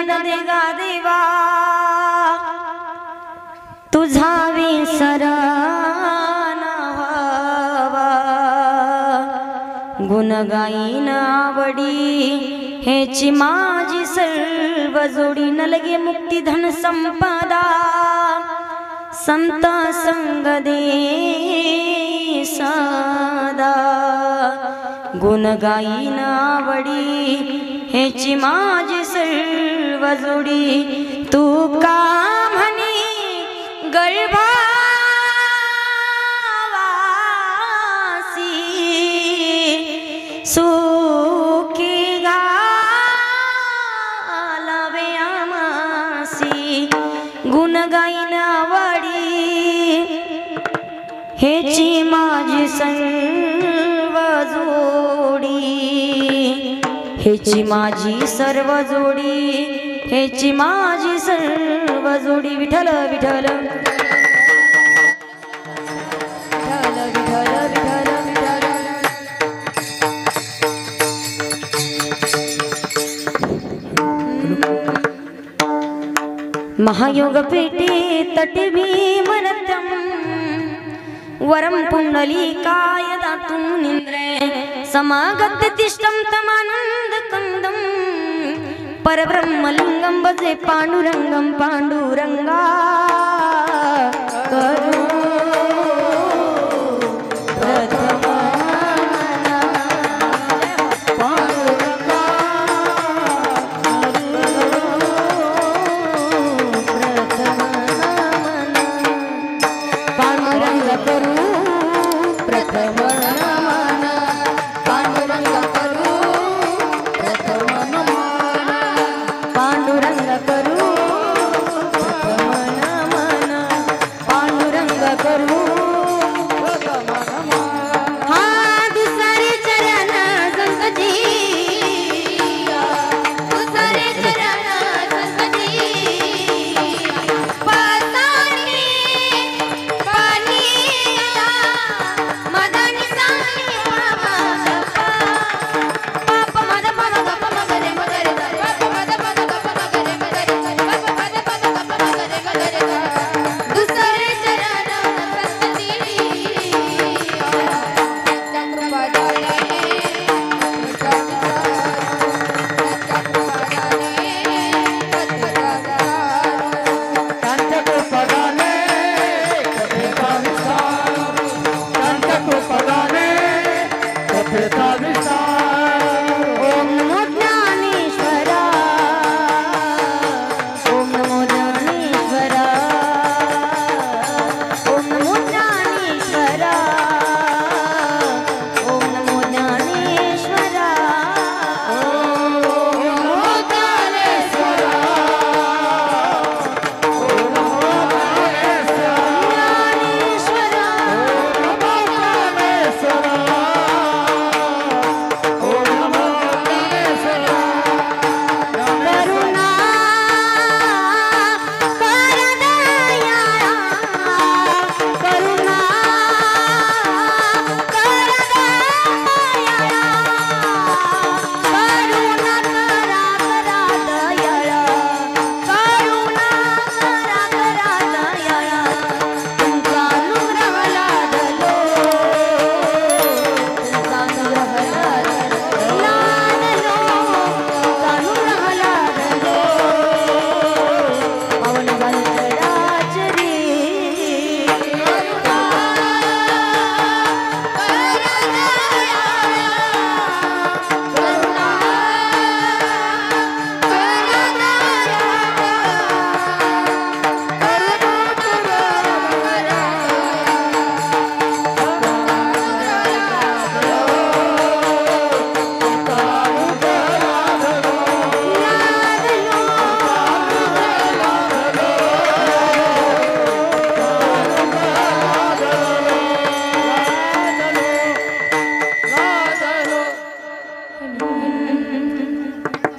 दान दे गा देवा तुझा विसर न व्हावा गुण गाईन आवडी हेची माझी सर्व जोडी न लगे मुक्ती धन संपदा संत संग दे सदा गुण गाईन आवडी हेची माझी सर्व जोडी तू का म्हणे गर्भावासी सुखी घालावे आमासी गुण गाईन आवडी हेची माझी सर्व जोडी हेची माझी सर्व जोडी हेची माझी सर्व जोडी विठ्ठल विठ्ठल महायोग पेटे तटे भीमनत्यम वरम पुंडलीकाय दातुं निन्द्रे समागत्य तिष्ठं तमानंद कंदम परब्रह्मलिंगं भजे पांडुरंगं पांडुरंगा करो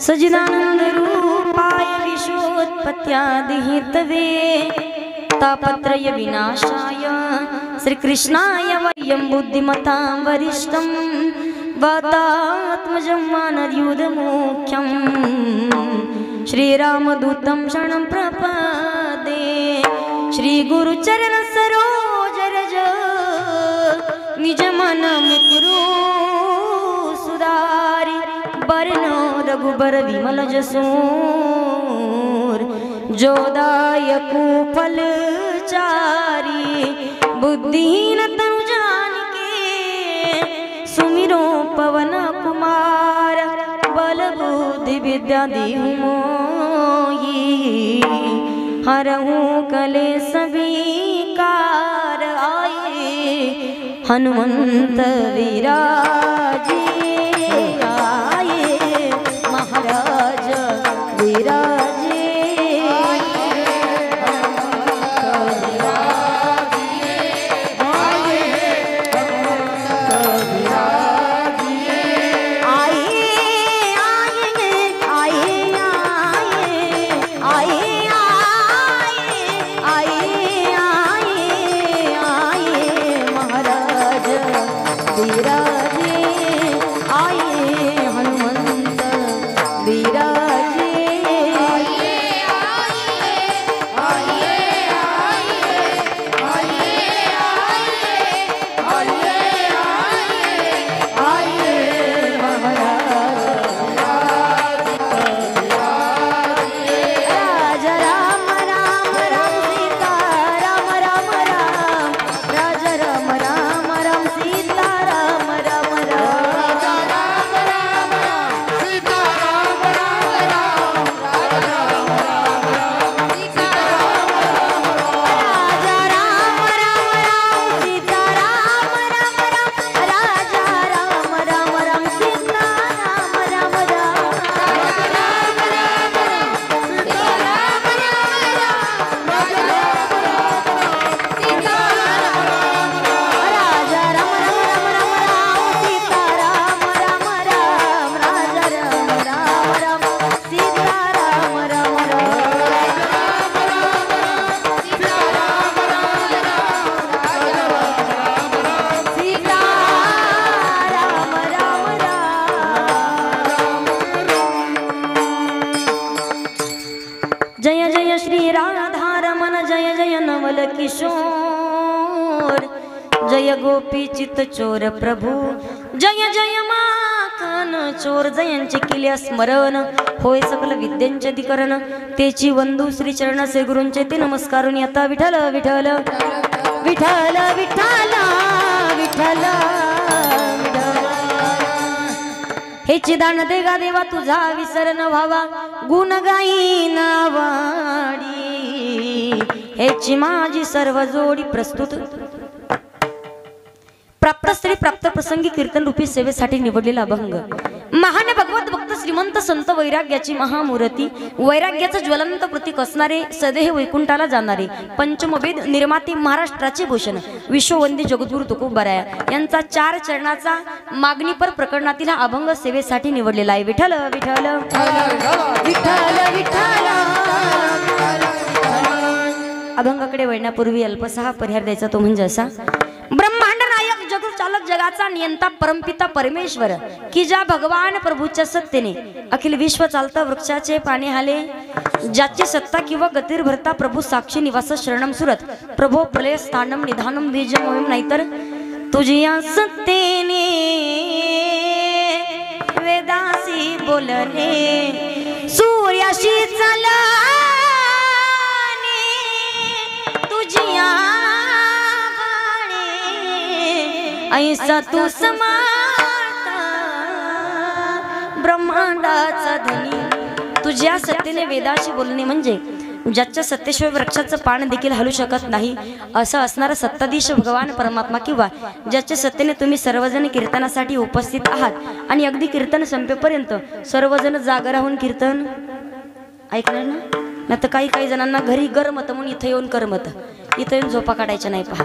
सजिदानंद रूपाय विश्वोत्पत्त्यादिहेतवे तापत्रय विनाशाय श्रीकृष्णाय वयं बुद्धिमतां वरिष्ठं वातात्मजं मानर्युधमुख्यं श्रीरामदूतं शरणं प्रपदे श्री गुरुचरण सरोज रज निज मन मुकुरु सुधारी बरन रघुबर विमल जसो जोदायकु फल चारी बुद्धिहीन तनु जानिके सुमिरो पवन कुमार बल बुद्धि विद्या देहु मोहि हरहु कलेश विकार आए हनुमंत विराजे आए महाराज विराजे किशोर जय गोपी चित चोर प्रभु जय जय माखन चोर जयांचे केले स्मरण होय सकल विद्यांचे अधिकरण तेची वंदू श्री चरण श्री गुरूंचे ते नमस्कारून आता विठ्ठल विठ्ठल विठ्ठल विठ्ठल विठ्ठल हे चिदान देगा देवा तुझा विसर न व्हावा गुण गाई नावाडी हेची माझी सर्व जोडी प्रस्तुत प्राप्त स्त्री प्राप्त प्रसंगी कीर्तन रूपी सेवेसाठी निवडलेला अभंग महान भगवत भक्त श्रीमंत संत वैराग्याची महामूर्ती वैराग्याचं ज्वलंत प्रतीक असणारे सदैव वैकुंठाला जाणारे पंचमवेद निर्माते महाराष्ट्राचे भूषण विश्ववंदी जगद्गुरु तुकोबाराया यांचा 4 चरणाचा मागणीपर प्रकरणातील हा अभंग सेवेसाठी निवडलेला आहे विठ्ठल विठ्ठल विठ्ठल विठ्ठल अभंगाकडे वळण्यापूर्वी अल्पसा परिहार द्यायचा तो म्हणजे असा ब्रह्मांड नायक जगत चालक जगाचा नियंता परमपिता परमेश्वर की ज्या भगवान प्रभूच्या सत्तेने अखिल विश्व चालता वृक्षाचे पाणी हाले ज्याची सत्ता किंवा गतीर भरता प्रभू साक्षी निवास शरणम सुरत प्रभो प्रलय स्थानम निधानम बीज मोहिम नाहीतर तुझ्या सत्तेने वेदासी बोलणे सूर्याशी चला ऐसा तू समाता ब्रह्मांडाचा धनी तुझ्या सत्तेने वेदाशी बोलणे म्हणजे ज्याच्या सत्तेशिवाय वृक्षाचं पान देखील हलू शकत नाही असं असणारा सत्ताधीश भगवान परमात्मा किंवा ज्याच्या सत्तेने तुम्ही सर्वजण कीर्तनासाठी उपस्थित आहात आणि अगदी कीर्तन संपेपर्यंत सर्वजण जागा राहून कीर्तन ऐकणार ना नाही तर काही जणांना घरी गरमत म्हणून इथं येऊन करमत इथं येऊन झोपा काढायच्या नाही पहा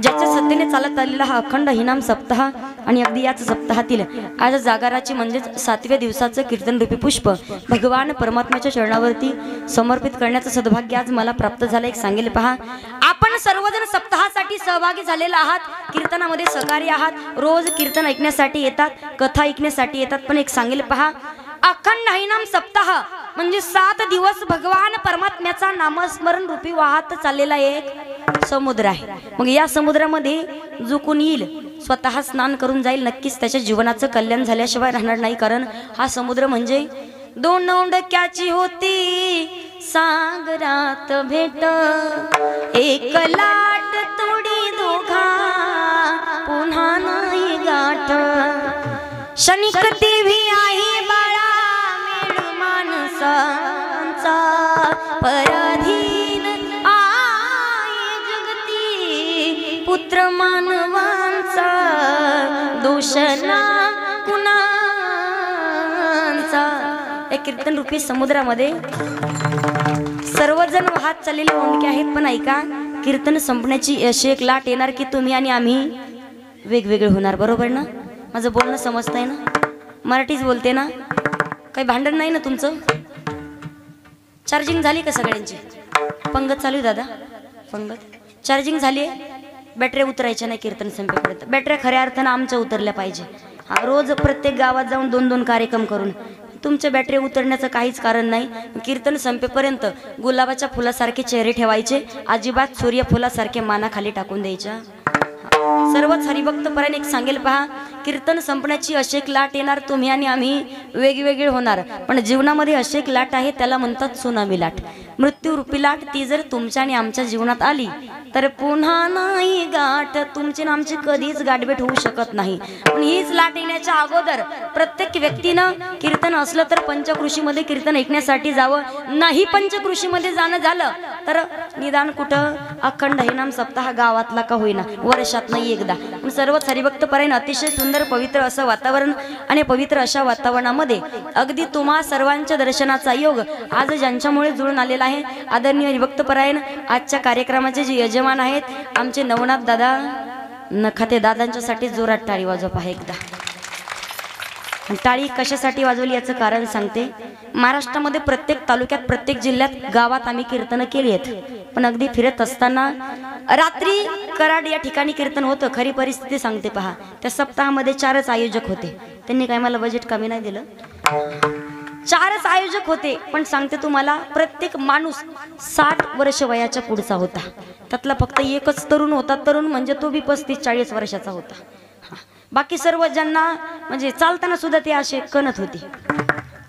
ज्याच्या सत्तेने चालत आलेला हा अखंड हिनाम सप्ताह आणि अगदी याच सप्ताहातील आज जागाराची म्हणजेच 7व्या दिवसाचं कीर्तन रूपी पुष्प भगवान परमात्म्याच्या चरणावरती समर्पित करण्याचं सद्भाग्य आज मला प्राप्त झालं एक सांगेल पहा आपण सर्वजण सप्ताहासाठी सहभागी झालेला आहात कीर्तनामध्ये सहकारी आहात रोज कीर्तन ऐकण्यासाठी येतात कथा ऐकण्यासाठी येतात पण एक सांगेल पहा अखंड हिनाम सप्ताह म्हणजे 7 दिवस भगवान परमात्म्याचा नामस्मरण रूपी वाहत चाललेला एक समुद्र आहे। मग या समुद्रामध्ये जो कोणी येईल स्वतः स्नान करून जाईल नक्कीच त्याच्या जीवनाचं कल्याण झाल्याशिवाय राहणार नाही। कारण हा समुद्र म्हणजे 2 ओंडक्याची होती सागरात भेट, एक लाट तोडी दोघा पुन्हा नाही गाठ, क्षणिक देवी आई बाळा मेळ माणसांचा पराधीन आई जगती पुत्र मानवांचा दोषना कुणांचा। या कीर्तन रूपी समुद्रामध्ये सर्वजण वाहत चाललेले ओंडके आहेत, पण ऐका कीर्तन संपण्याची अशी एक लाट येणार की तुम्ही आणि आम्ही वेगवेगळे होणार। बरोबर ना? माझं बोलणं समजतंय ना? मराठीच बोलते ना? काही भांडण नाही ना तुमचं? चार्जिंग झाली का सगळ्यांची? पंगत चालू आहे दादा? पंगत चार्जिंग झाली आहे? बॅटऱ्या उतरायच्या नाही कीर्तन संपेपर्यंत। बॅटऱ्या खऱ्या अर्थानं आमच्या उतरल्या पाहिजे। रोज प्रत्येक गावात जाऊन 2-2 कार्यक्रम करून तुमच्या बॅटरी उतरण्याचं काहीच कारण नाही। कीर्तन संपेपर्यंत गुलाबाच्या फुलासारखे चेहरे ठेवायचे, अजिबात सूर्यफुलासारखे माना खाली टाकून द्यायच्या। सर्वच हरिभक्त परायण एक सांगेल पहा, कीर्तन संपण्याची अशी एक लाट येणार, तुम्ही आणि आम्ही वेगवेगळे होणार, पण जीवनामध्ये अशी एक लाट आहे त्याला म्हणतात सुनामी लाट, मृत्यू रूपी लाट। ती जर तुमच्या आणि आमच्या जीवनात आली तर पुन्हा नाही गाठ, तुमची आणि आमची कधीच गाठभेट होऊ शकत नाही। पण हीच लाट येण्याच्या अगोदर प्रत्येक व्यक्तीनं कीर्तन असलं तर पंचकृषीमध्ये कीर्तन ऐकण्यासाठी जावं, नाही पंचकृषीमध्ये जाणं झालं तर निदान कुठं अखंड हरिनाम सप्ताह गावातला का होईना वर्षात नाही एकदा। सर्वच हरिभक्त परायण अतिशय सुंदर पवित्र असं वातावरण आणि पवित्र अशा वातावरणामध्ये अगदी तुम्हा सर्वांच्या दर्शनाचा योग आज ज्यांच्यामुळे जुळून आलेला आहे, आदरणीय हरिभक्त परायण आजच्या कार्यक्रमाचे जे यजमान आहेत आमचे नवनाथ दादा नखाते दादांच्यासाठी जोरात टाळी वाजव पहा एकदा। टाळी कशासाठी वाजवली याचं कारण सांगते। महाराष्ट्रामध्ये प्रत्येक तालुक्यात प्रत्येक जिल्ह्यात गावात आम्ही कीर्तन केली आहेत, पण अगदी फिरत असताना रात्री कराड या ठिकाणी कीर्तन होतं। खरी परिस्थिती सांगते पहा, त्या सप्ताहामध्ये 4च आयोजक होते, त्यांनी काय मला बजेट कमी नाही दिलं, 4च आयोजक होते, पण सांगते तुम्हाला प्रत्येक माणूस 60 वर्ष वयाच्या पुढचा होता, त्यातला फक्त एकच तरुण होता, तरुण म्हणजे तो बी 35-40 वर्षाचा होता। बाकी सर्व ज्यांना म्हणजे चालताना सुद्धा ते असे कणत होते,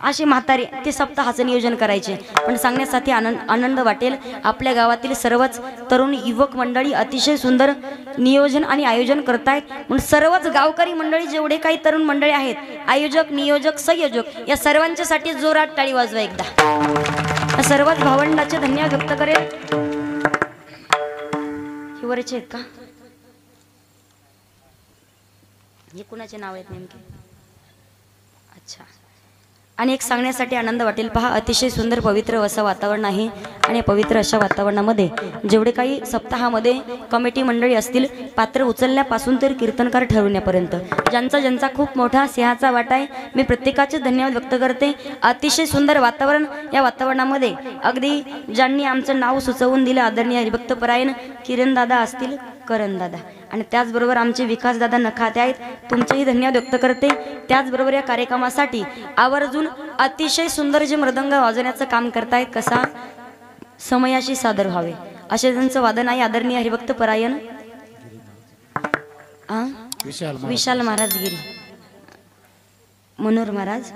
असे म्हातारे ते सप्ताहाचं नियोजन करायचे। पण सांगण्यासाठी आनंद वाटेल, आपल्या गावातील सर्वच तरुण युवक मंडळी अतिशय सुंदर नियोजन आणि आयोजन करतायत। म्हणून सर्वच गावकरी मंडळी जेवढे काही तरुण मंडळी आहेत, आयोजक नियोजक संयोजक या सर्वांच्यासाठी जोरात टाळी वाजवा एकदा। सर्वच भावंडाचे धन्यवाद व्यक्त करेल। हे वरचे आहेत का? हे कुणाचे नाव आहेत नेमके? अच्छा। आणि एक सांगण्यासाठी आनंद वाटेल पहा, अतिशय सुंदर पवित्र असं वातावरण आहे आणि पवित्र अशा वातावरणामध्ये जेवढे काही सप्ताहामध्ये कमिटी मंडळी असतील, पात्र उचलण्यापासून तर कीर्तनकार ठरवण्यापर्यंत ज्यांचा ज्यांचा खूप मोठा सिंहाचा वाटा आहे, मी प्रत्येकाचे धन्यवाद व्यक्त करते। अतिशय सुंदर वातावरण, या वातावरणामध्ये अगदी ज्यांनी आमचं नाव सुचवून दिलं आदरणीय हरिभक्त परायण किरण दादा असतील, करण दादा, आणि त्याचबरोबर आमचे विकास दादा नखाते आहेत, तुमचेही धन्यवाद व्यक्त करते। त्याचबरोबर या कार्यक्रमासाठी आवर्जून अतिशय सुंदर जे मृदंग वाजवण्याचं काम करतायत, कसा समयाशी सादर व्हावे असे त्यांचं वादन आहे आदरणीय हरिभक्त परायण विशाल महाराज गिरी, मनोहर महाराज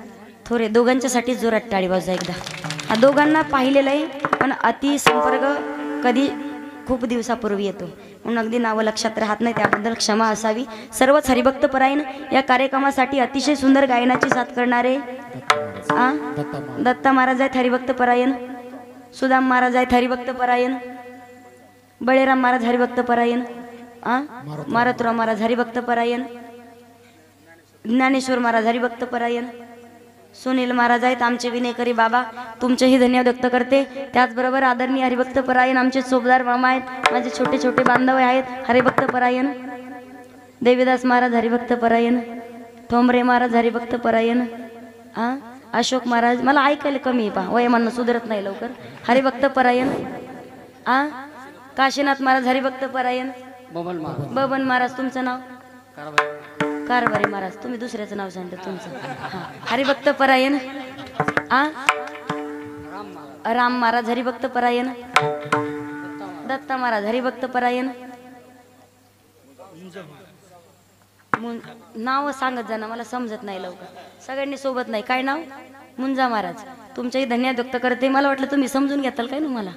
थोरे, दोघांच्यासाठी जोरात टाळी वाजवा एकदा। दोघांना पाहिलेलं आहे, पण अति संपर्क कधी खूप दिवसापूर्वी येतो, म्हणून अगदी नावं लक्षात राहत नाही, त्याबद्दल क्षमा असावी। सर्वच हरिभक्त परायण या कार्यक्रमासाठी अतिशय सुंदर गायनाची साथ करणारे दत्ता महाराज आहेत हरिभक्त परायण, सुदाम महाराज आहेत हरिभक्त परायण, बळेराम महाराज हरिभक्त परायण, मारुतराव महाराज हरिभक्त परायण, ज्ञानेश्वर महाराज हरिभक्त परायण, सुनील महाराज आहेत आमचे विनेकरी बाबा, तुमचेही धन्यवाद व्यक्त करते। त्याचबरोबर आदरणीय हरिभक्त परायण आमचे सोबदार मामा आहेत, माझे छोटे छोटे बांधव आहेत हरिभक्त परायण, देवीदास महाराज हरिभक्त परायण, ठोंबरे महाराज हरिभक्त परायण, अशोक महाराज, मला ऐकायला कमी आहे पहा, वयमानं सुधरत नाही लवकर, हरिभक्त परायण, काशीनाथ महाराज हरिभक्त परायण, बबन महाराज तुमचं नाव? कारभारी महाराज, तुम्ही दुसऱ्याचं नाव सांगता तुमचं, हरिभक्त परायण, राम महाराज हरिभक्त परायण, दत्ता महाराज हरिभक्त परायण, नाव सांगत जाणं मला समजत नाही लवकर, सगळ्यांनी सोबत नाही. काय नाव? मुंजा महाराज. तुमच्याही धन्यवाद व्यक्त करते. मला वाटलं तुम्ही समजून घेताल काय ना मला.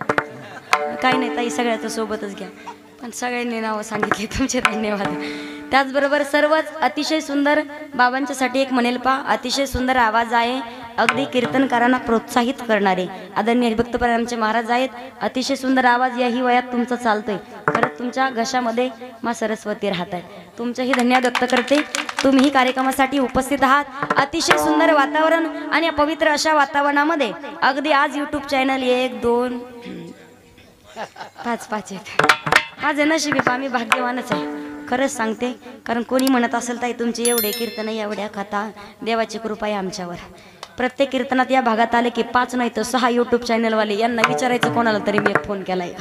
काही नाही ताई, सगळ्याचं सोबतच घ्या, पण सगळ्यांनी नावं सांगितले, तुमचे धन्यवाद. त्याचबरोबर सर्वच अतिशय सुंदर बाबांच्यासाठी एक म्हणेल पा, अतिशय सुंदर आवाज आहे, अगदी कीर्तनकारांना प्रोत्साहित करणारे आदरणीय हरिभक्तपरायण आमचे महाराज आहेत. अतिशय सुंदर आवाज याही वयात तुमचा चालतोय. खरंच तुमच्या घशामध्ये मा सरस्वती राहत आहे. तुमचेही धन्यवाद व्यक्त करते. तुम्ही कार्यक्रमासाठी उपस्थित आहात. अतिशय सुंदर वातावरण आणि पवित्र अशा वातावरणामध्ये अगदी आज यूट्यूब चॅनल 1 2 5 आहेत. माझे नशिबी पा, मी भाग्यवानच आहे खरंच सांगते. कारण कोणी म्हणत असेल ताई तुमचे एवढे कीर्तन एवढ्या कथा, देवाची कृपा आहे आमच्यावर. प्रत्येक कीर्तनात या भागात आले की 5 नाही तर 6 यूट्यूब चॅनलवाले यांना विचारायचं कोणाला तरी मी एक फोन केलाय.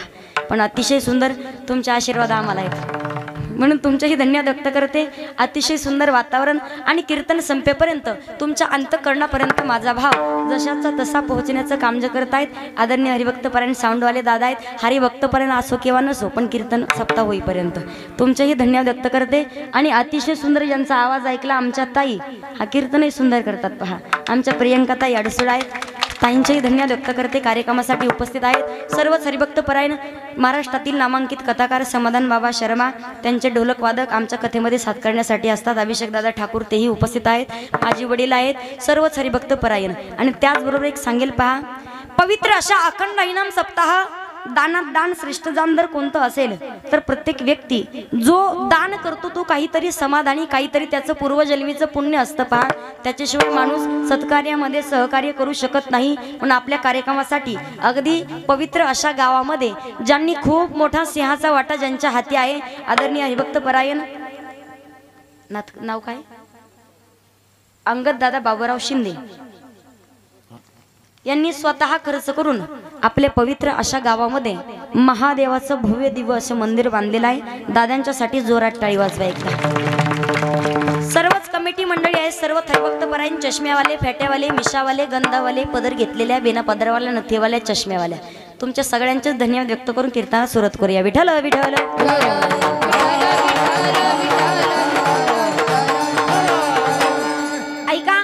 पण अतिशय सुंदर तुमचे आशीर्वाद आम्हाला आहेत, म्हणून तुमचेही धन्यवाद व्यक्त करते. अतिशय सुंदर वातावरण आणि कीर्तन संपेपर्यंत तुमच्या अंतःकरणापर्यंत माझा भाव जशाचा तसा पोहोचण्याचं काम जे करत आहेत आदरणीय हरिभक्तपरायण साऊंडवाले दादा आहेत. हरिभक्तपरायण असो किंवा नसो, पण कीर्तन सप्ताह होईपर्यंत तुमचेही धन्यवाद व्यक्त करते. आणि अतिशय सुंदर ज्यांचा आवाज ऐकला आमच्या ताई, हा कीर्तनही सुंदर करतात पहा, आमच्या प्रियंका ताई अडसूळ आहेत. ताईंचेही धन्यवाद व्यक्त करते. कार्यक्रमासाठी उपस्थित आहेत सर्वच हरिभक्तपरायण महाराष्ट्रातील नामांकित कथाकार समाधान बाबा शर्मा, त्यांचे ढोलक वादक आमच्या कथेमध्ये साथ करण्यासाठी असतात. अभिषेक दादा ठाकूर तेही उपस्थित आहेत. माझी वडील आहेत. सर्वच हरिभक्तपरायण. आणि त्याचबरोबर एक सांगेल पहा, पवित्र अशा अखंड इनाम सप्ताह दानात दान श्रेष्ठ दान जर कोणतं असेल तर प्रत्येक व्यक्ती जो दान करतो तो काहीतरी समाधानी, काहीतरी त्याचं पूर्वजन्मीचं पुण्य असतं पहा. त्याच्याशिवाय माणूस सत्कार्यामध्ये सहकार्य करू शकत नाही. पण आपल्या कार्यक्रमासाठी अगदी पवित्र अशा गावामध्ये ज्यांनी खूप मोठा सिंहाचा वाटा ज्यांच्या हाती आहे आदरणीय हरिभक्तपरायण नाव काय, अंगद दादा बाबूराव शिंदे यांनी स्वतः खर्च करून आपल्या पवित्र अशा गावामध्ये महादेवाचं भव्य दिव्य असं मंदिर बांधलेलं आहे. दादांच्यासाठी जोरात टाळी वाजवा एकदा. सर्वच कमिटी मंडळी आहे, सर्व हरिभक्तपरायण चष्म्यावाले, फेट्यावाले, मिशावाले, गंधावाले, पदर घेतलेल्या, बिना पदरवाल्या, नथीवाल्या, चष्म्यावाल्या, तुमच्या सगळ्यांचे धन्यवाद व्यक्त करून कीर्तनाला सुरुवात करूया. विठ्ठल विठ्ठल. ऐका,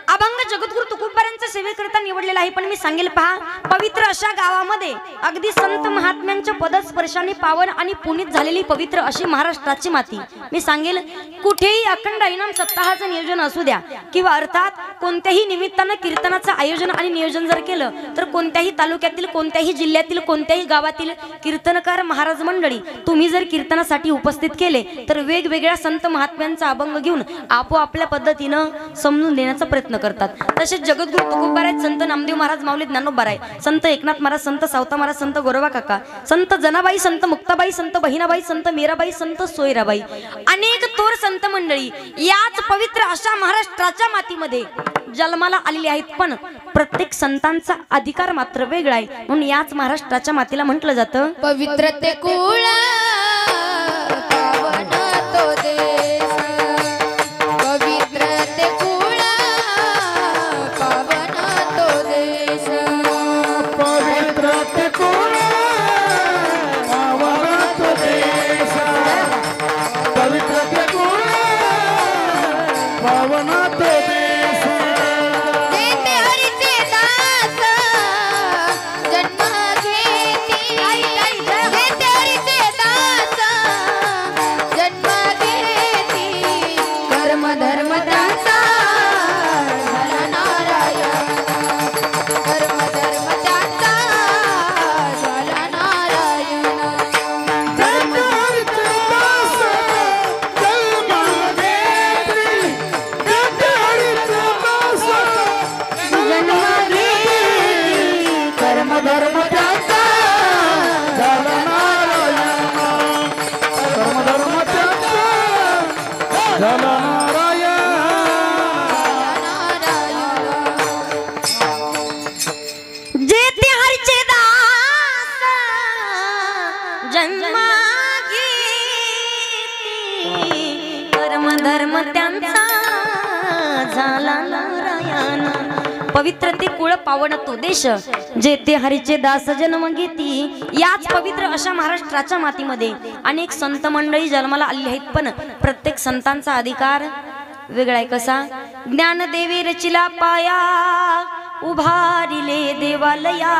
अभंग जगद्गुरु तुकोबारांचा सेवेकरता निवडलेला आहे. पण मी सांगेल पहा, पवित्र अशा गावामध्ये अगदी संत महात्म्यांच्या पदस्पर्शाने पावन आणि पुनीत झालेली पवित्र अशी महाराष्ट्राची माती. मी सांगेल कुठेही अखंड इनाम सप्ताहाचं नियोजन असू द्या किंवा अर्थात कोणत्याही निमित्तानं कीर्तनाचं आयोजन आणि नियोजन जर केलं तर कोणत्याही तालुक्यातील, कोणत्याही जिल्ह्यातील, कोणत्याही गावातील कीर्तनकार महाराज मंडळी तुम्ही जर कीर्तनासाठी उपस्थित केले तर वेगवेगळ्या संत महात्म्यांचा अभंग घेऊन आपोआपल्या पद्धतीनं समजून देण्याचा प्रयत्न करतात. तसेच जगद्गुरु तुकोबाराय, संत नामदेव महाराज माऊली ज्ञानोबाराय, संत एकनाथ महाराज, संत सावता महाराज, संत गोरोबा काका, संत जनाबाई, संत मुक्ताबाई, संत बहिणाबाई, संत मीराबाई, संत सोयराबाई, अनेक थोर संत मंडळी याच पवित्र अशा महाराष्ट्राच्या मातीमध्ये जन्माला आलेली आहेत. पण प्रत्येक संतांचा अधिकार मात्र वेगळा आहे. म्हणून याच महाराष्ट्राच्या मातीला म्हटलं जातं पवित्र ते कुळ पावन तो देश, पवित्र ते कुळ पावन तो देश, पवित्र ते कुळ पावन तो देश, पवित्र ते कुळ पावन तो देश. जेथे हरीचे दास जन्म घेती, जेथे हरीचे दास जन्म घेती, कर्म धर्म त्याचा झाला नारायण, कर्म धर्म त्याचा झाला नारायण. कर्म धर्म त्याचा झाला नारायण, कर्म धर्म त्याचा झाला नारायण. जेथे हरीचे दास जन्म घेती, कर्म धर्म त्यांचा झाला नारायण. पवित्र ते कुळ पावन तो देश जेथे हरीचे दास जन्म घेती। याच पवित्र अशा महाराष्ट्राच्या मातीमध्ये अनेक संत मंडळी जन्माला आली आहेत, पण प्रत्येक संतांचा अधिकार वेगळा आहे। कसा? ज्ञानदेवी रचिला पाया उभारिले देवालया,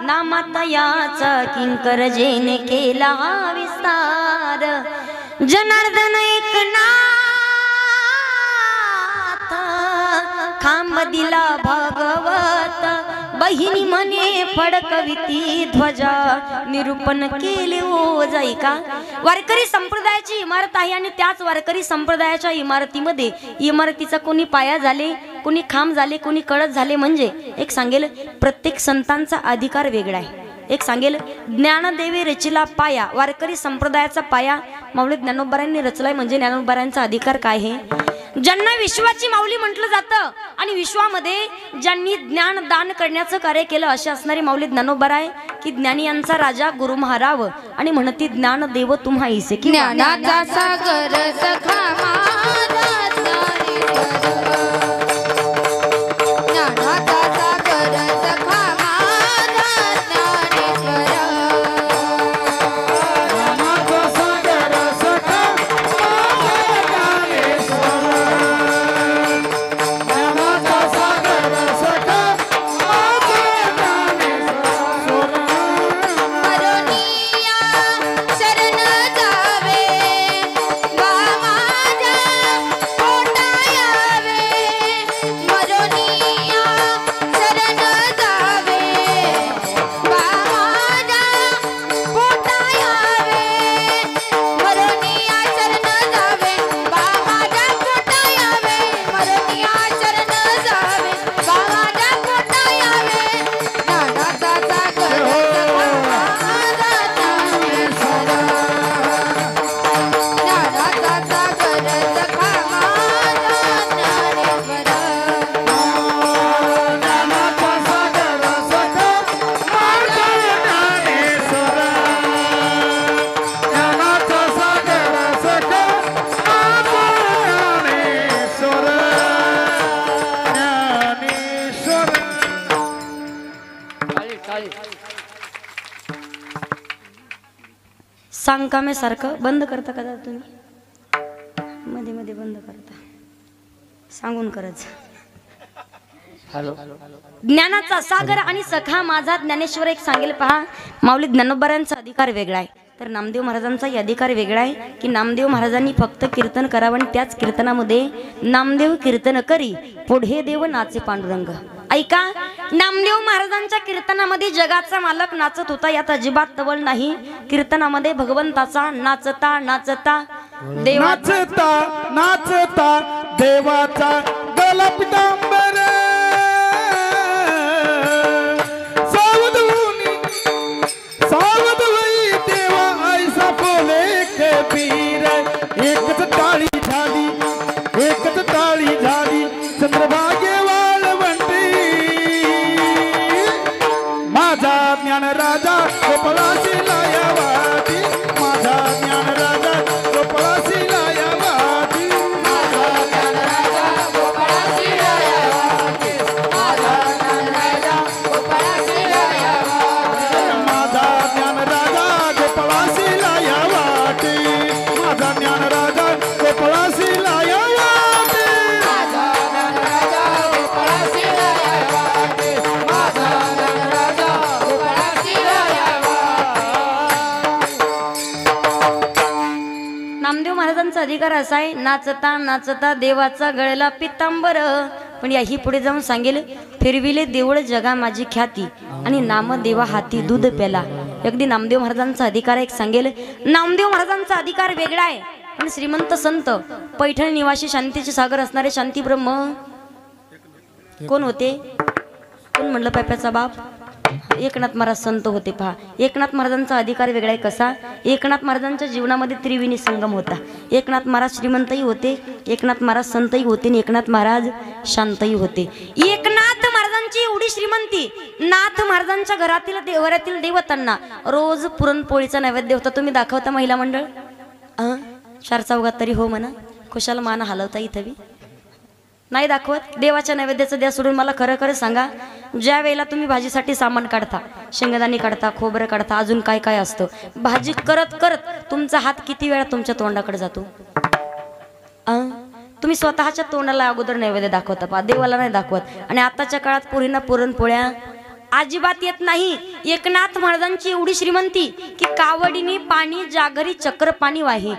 नामातयाचा किंकर जेने केला विस्तार। जनार्दन एकनाथ खांब दिला भागवत, बहिणी म्हणे फडकविती ध्वजा, निरूपण केले ओ जाई का। वारकरी संप्रदायाची इमारत आहे आणि त्याच वारकरी संप्रदायाच्या इमारतीमध्ये इमारतीचा कोणी पाया झाले, कोणी खांब झाले, कोणी कळस झाले, म्हणजे एक सांगेल प्रत्येक संतांचा अधिकार वेगळा आहे। एक सांगेल ज्ञानदेवी रचिला पाया, वारकरी संप्रदायाचा पाया माऊली ज्ञानोबारांनी रचलाय, म्हणजे ज्ञानोबारांचा अधिकार काय आहे? ज्यांना विश्वाची माऊली म्हटलं जातं आणि विश्वामध्ये ज्यांनी ज्ञान दान करण्याचं कार्य केलं असे असणारे माऊली ज्ञानोबाराय की ज्ञानी यांचा राजा गुरु महाराव आणि म्हणती ज्ञान देव तुम्हा इसे की ज्ञानाचा सागर सखा माझा ज्ञानेश्वर, ज्ञानाचा सागर सखा माझा ज्ञानेश्वर, ज्ञानाचा सागर सखा ज्ञानाचा सागर सखा मरोनिया शरण जावे बा माझ्या पोटा यावे, मरोनिया शरण जावे बा माझ्या पोटा यावे, मरोनिया शरण जावे बा माझ्या पोटा यावे, मरोनिया शरण जावे बा माझ्या पोटा यावे, ज्ञानाचा सागर सखा माझा ज्ञानेश्वर, ज्ञानाचा सागर सखा माझा ज्ञानेश्वर, ज्ञानाचा सागर सखा माझा ज्ञानेश्वर, ज्ञानाचा सागर सखा माझा ज्ञानेश्वर, ज्ञानेश्वर। सांगकामे सारखं बंद करता का दादा तुम्ही? मध्ये मध्ये बंद करता, सांगून करायचं। ज्ञानाचा सागर आणि सखा माझा ज्ञानेश्वर एक सांगेल पहा, माऊली ज्ञानोबारांचा अधिकार वेगळा आहे तर नामदेव महाराजांचाही अधिकार वेगळा आहे की नामदेव महाराजांनी फक्त कीर्तन करावं आणि त्याच कीर्तनामध्ये नामदेव कीर्तन करी पुढे देव नाचे पांडुरंग। ऐका, नामदेव महाराजांच्या कीर्तनामध्ये जगाचा मालक नाचत होता यात अजिबात तवल नाही। कीर्तनामध्ये भगवंताचा नाचता नाचता देवा नाचता नाचता देवाचा गला पितांबर, सावध होई देवा ऐसा बोले कबीर। एकच टाळी झाली, एकच टाळी झाली, चंद्रभागे वाळवंटी, माझा ज्ञान राजा गोपाळाशी लायावादी, माझा ज्ञान राजा गोपाळाशी लायावादी, माझा ज्ञान राजा गोपाळाशी लायावादी, माझा ज्ञान राजा गोपाळाशी लायावादी, माझा ज्ञान राजा गोपाळाशी लायावादी, माझा ज्ञान राजा गोपाळाशी लायावादी, माझा ज्ञान राजा गोपाळाशी लायावादी, माझा ज्ञान राजा गोपाळाशी लायावादी। नामदेव महाराजांचा अधिकार असा आहे नाचता नाचता देवाचा गळला पितांबर, पण याही पुढे जाऊन सांगेल फिरविले देवळ जगा माझी ख्याती आणि नाम देवा हाती दूध प्याला। अगदी नामदेव महाराजांचा अधिकार एक सांगेल नामदेव महाराजांचा अधिकार वेगळा आहे, पण श्रीमंत संत पैठण निवासी शांतीचे सागर असणारे शांती ब्रह्म कोण होते? कोण म्हणलं पाप्याचा बाप? एकनाथ महाराज संत होते पहा। एकनाथ महाराजांचा अधिकार वेगळा आहे कसा? एकनाथ महाराजांच्या जीवनामध्ये त्रिवेणी संगम होता। एकनाथ महाराज श्रीमंतही होते, एकनाथ महाराज संतही होते आणि एकनाथ महाराज शांतही होते। एकनाथ महाराजांची एवढी श्रीमंती, नाथ महाराजांच्या घरातील देवतांना रोज पुरणपोळीचा नैवेद्य होता। तुम्ही दाखवता महिला मंडळ? चार चौघात तरी हो म्हणा, खुशाल मान हलवता इथं बी नाही दाखवत. देवाच्या नैवेद्याचं द्या सोडून मला खरं खरं सांगा, ज्या वेळेला तुम्ही भाजीसाठी सामान काढता, शेंगदाणे काढता, खोबरं काढता, अजून काय काय असतं, भाजी करत करत तुमचा हात किती वेळा तुमच्या तोंडाकडे जातो? तुम्ही स्वतःच्या तोंडाला अगोदर नैवेद्य दाखवता पा, देवाला नाही दाखवत. आणि आताच्या काळात पोरींना पुरणपोळ्या अजिबात येत नाही. एकनाथ महाराजांची एवढी श्रीमंती की कावडीने पाणी जागरी चक्र पाणी वाही.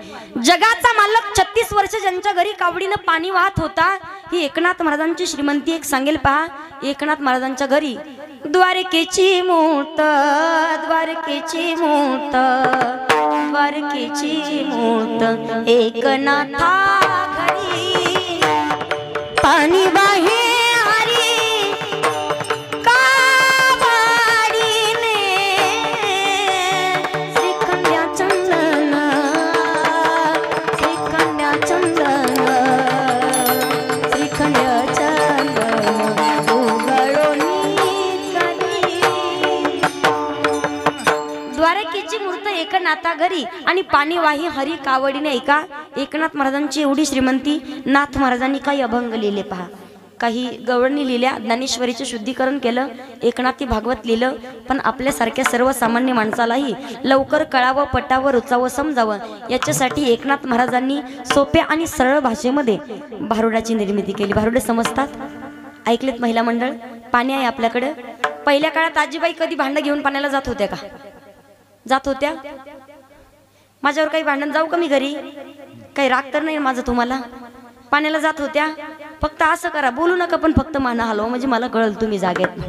जगाचा मालक 36 वर्ष ज्यांच्या घरी कावडीनं पाणी वाहत होता, ही एकनाथ महाराजांची श्रीमंती. एक सांगेल पहा, एकनाथ महाराजांच्या घरी द्वारकेची मूर्त, द्वारकेची मूर्त, द्वारकेची मूर्त, एकनाथा घरी पाणी वाहे नाथा घरी आणि पाणी वाही हरी कावडीने. ऐका, एकनाथ महाराजांची एवढी श्रीमंती. नाथ महाराजांनी काही अभंग लिहिले पहा, काही गवळणी लिहिल्या, ज्ञानेश्वरीचे शुद्धीकरण केलं, एकनाथी भागवत लिहिलं. पण आपल्यासारख्या सर्वसामान्य माणसालाही लवकर कळावं, पटावं, रुचावं, समजावं याच्यासाठी एकनाथ महाराजांनी सोप्या आणि सरळ भाषेमध्ये भारुडाची निर्मिती केली. भारुडे समजतात? ऐकलेत महिला मंडळ? पाणी आहे आपल्याकडे. पहिल्या काळात आजीबाई कधी भांडं घेऊन पाण्याला जात होत्या का? जात होत्या? माझ्यावर काही भांडण जाऊ का मी घरी? काही राग तर नाही माझं तुम्हाला? पाण्याला जात होत्या. फक्त असं करा, बोलू नका, पण फक्त माना हलवा, म्हणजे मला कळलं तुम्ही जागेत.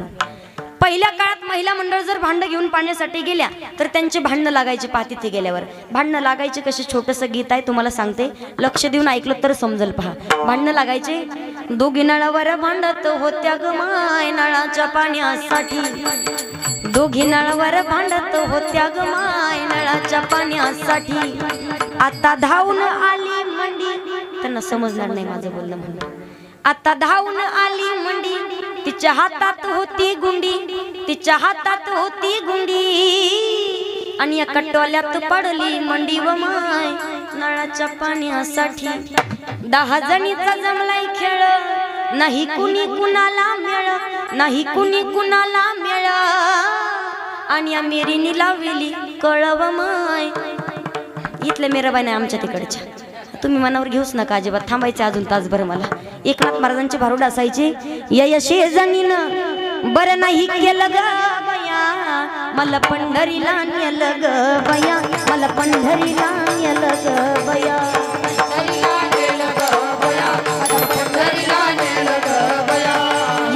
पहिल्या काळात महिला मंडळ जर भांडं घेऊन पाण्यासाठी गेल्या तर त्यांचे भांडणं लागायचे. पातिथे गेल्यावर भांडणं लागायचे कसे? छोटंसं गीत आहे, तुम्हाला सांगते, लक्ष देऊन ऐकलं तर समजेल पहा. भांडणं लागायचे, दोघी नळावर भांडत होत्या ग माय नळाच्या पाण्यासाठी, दोघी नळावर भांडत होत्या ग माय नळाच्या पाण्यासाठी. आता धावून आली मंडी, त्यांना समजणार नाही माझं बोलणं म्हणून. आता धावून आली मंडी, तिच्या हातात होती गुंडी, तिच्या हातात होती गुंडी, आणि या कटोल्यात पडली मंडी व माय नळाच्या पाण्यासाठी. 10 जणीचा जमलाय खेळ, नाही कुणी कुणाला मेळ, नाही कुणी कुणाला मेळ, आणि या मेरीनी लावली कळव माय. इथल्या मेराबाई नाही आमच्या तिकडच्या, तुम्ही मनावर घेऊच नका अजिबात. थांबायचे अजून तासभर मला. एकनाथ महाराजांचे भारुड असायचे, यशे जणीनं बरं नाही केलं ग बया, मला पंढरीला नेलं ग बया, मला पंढरीला नेलं ग बया,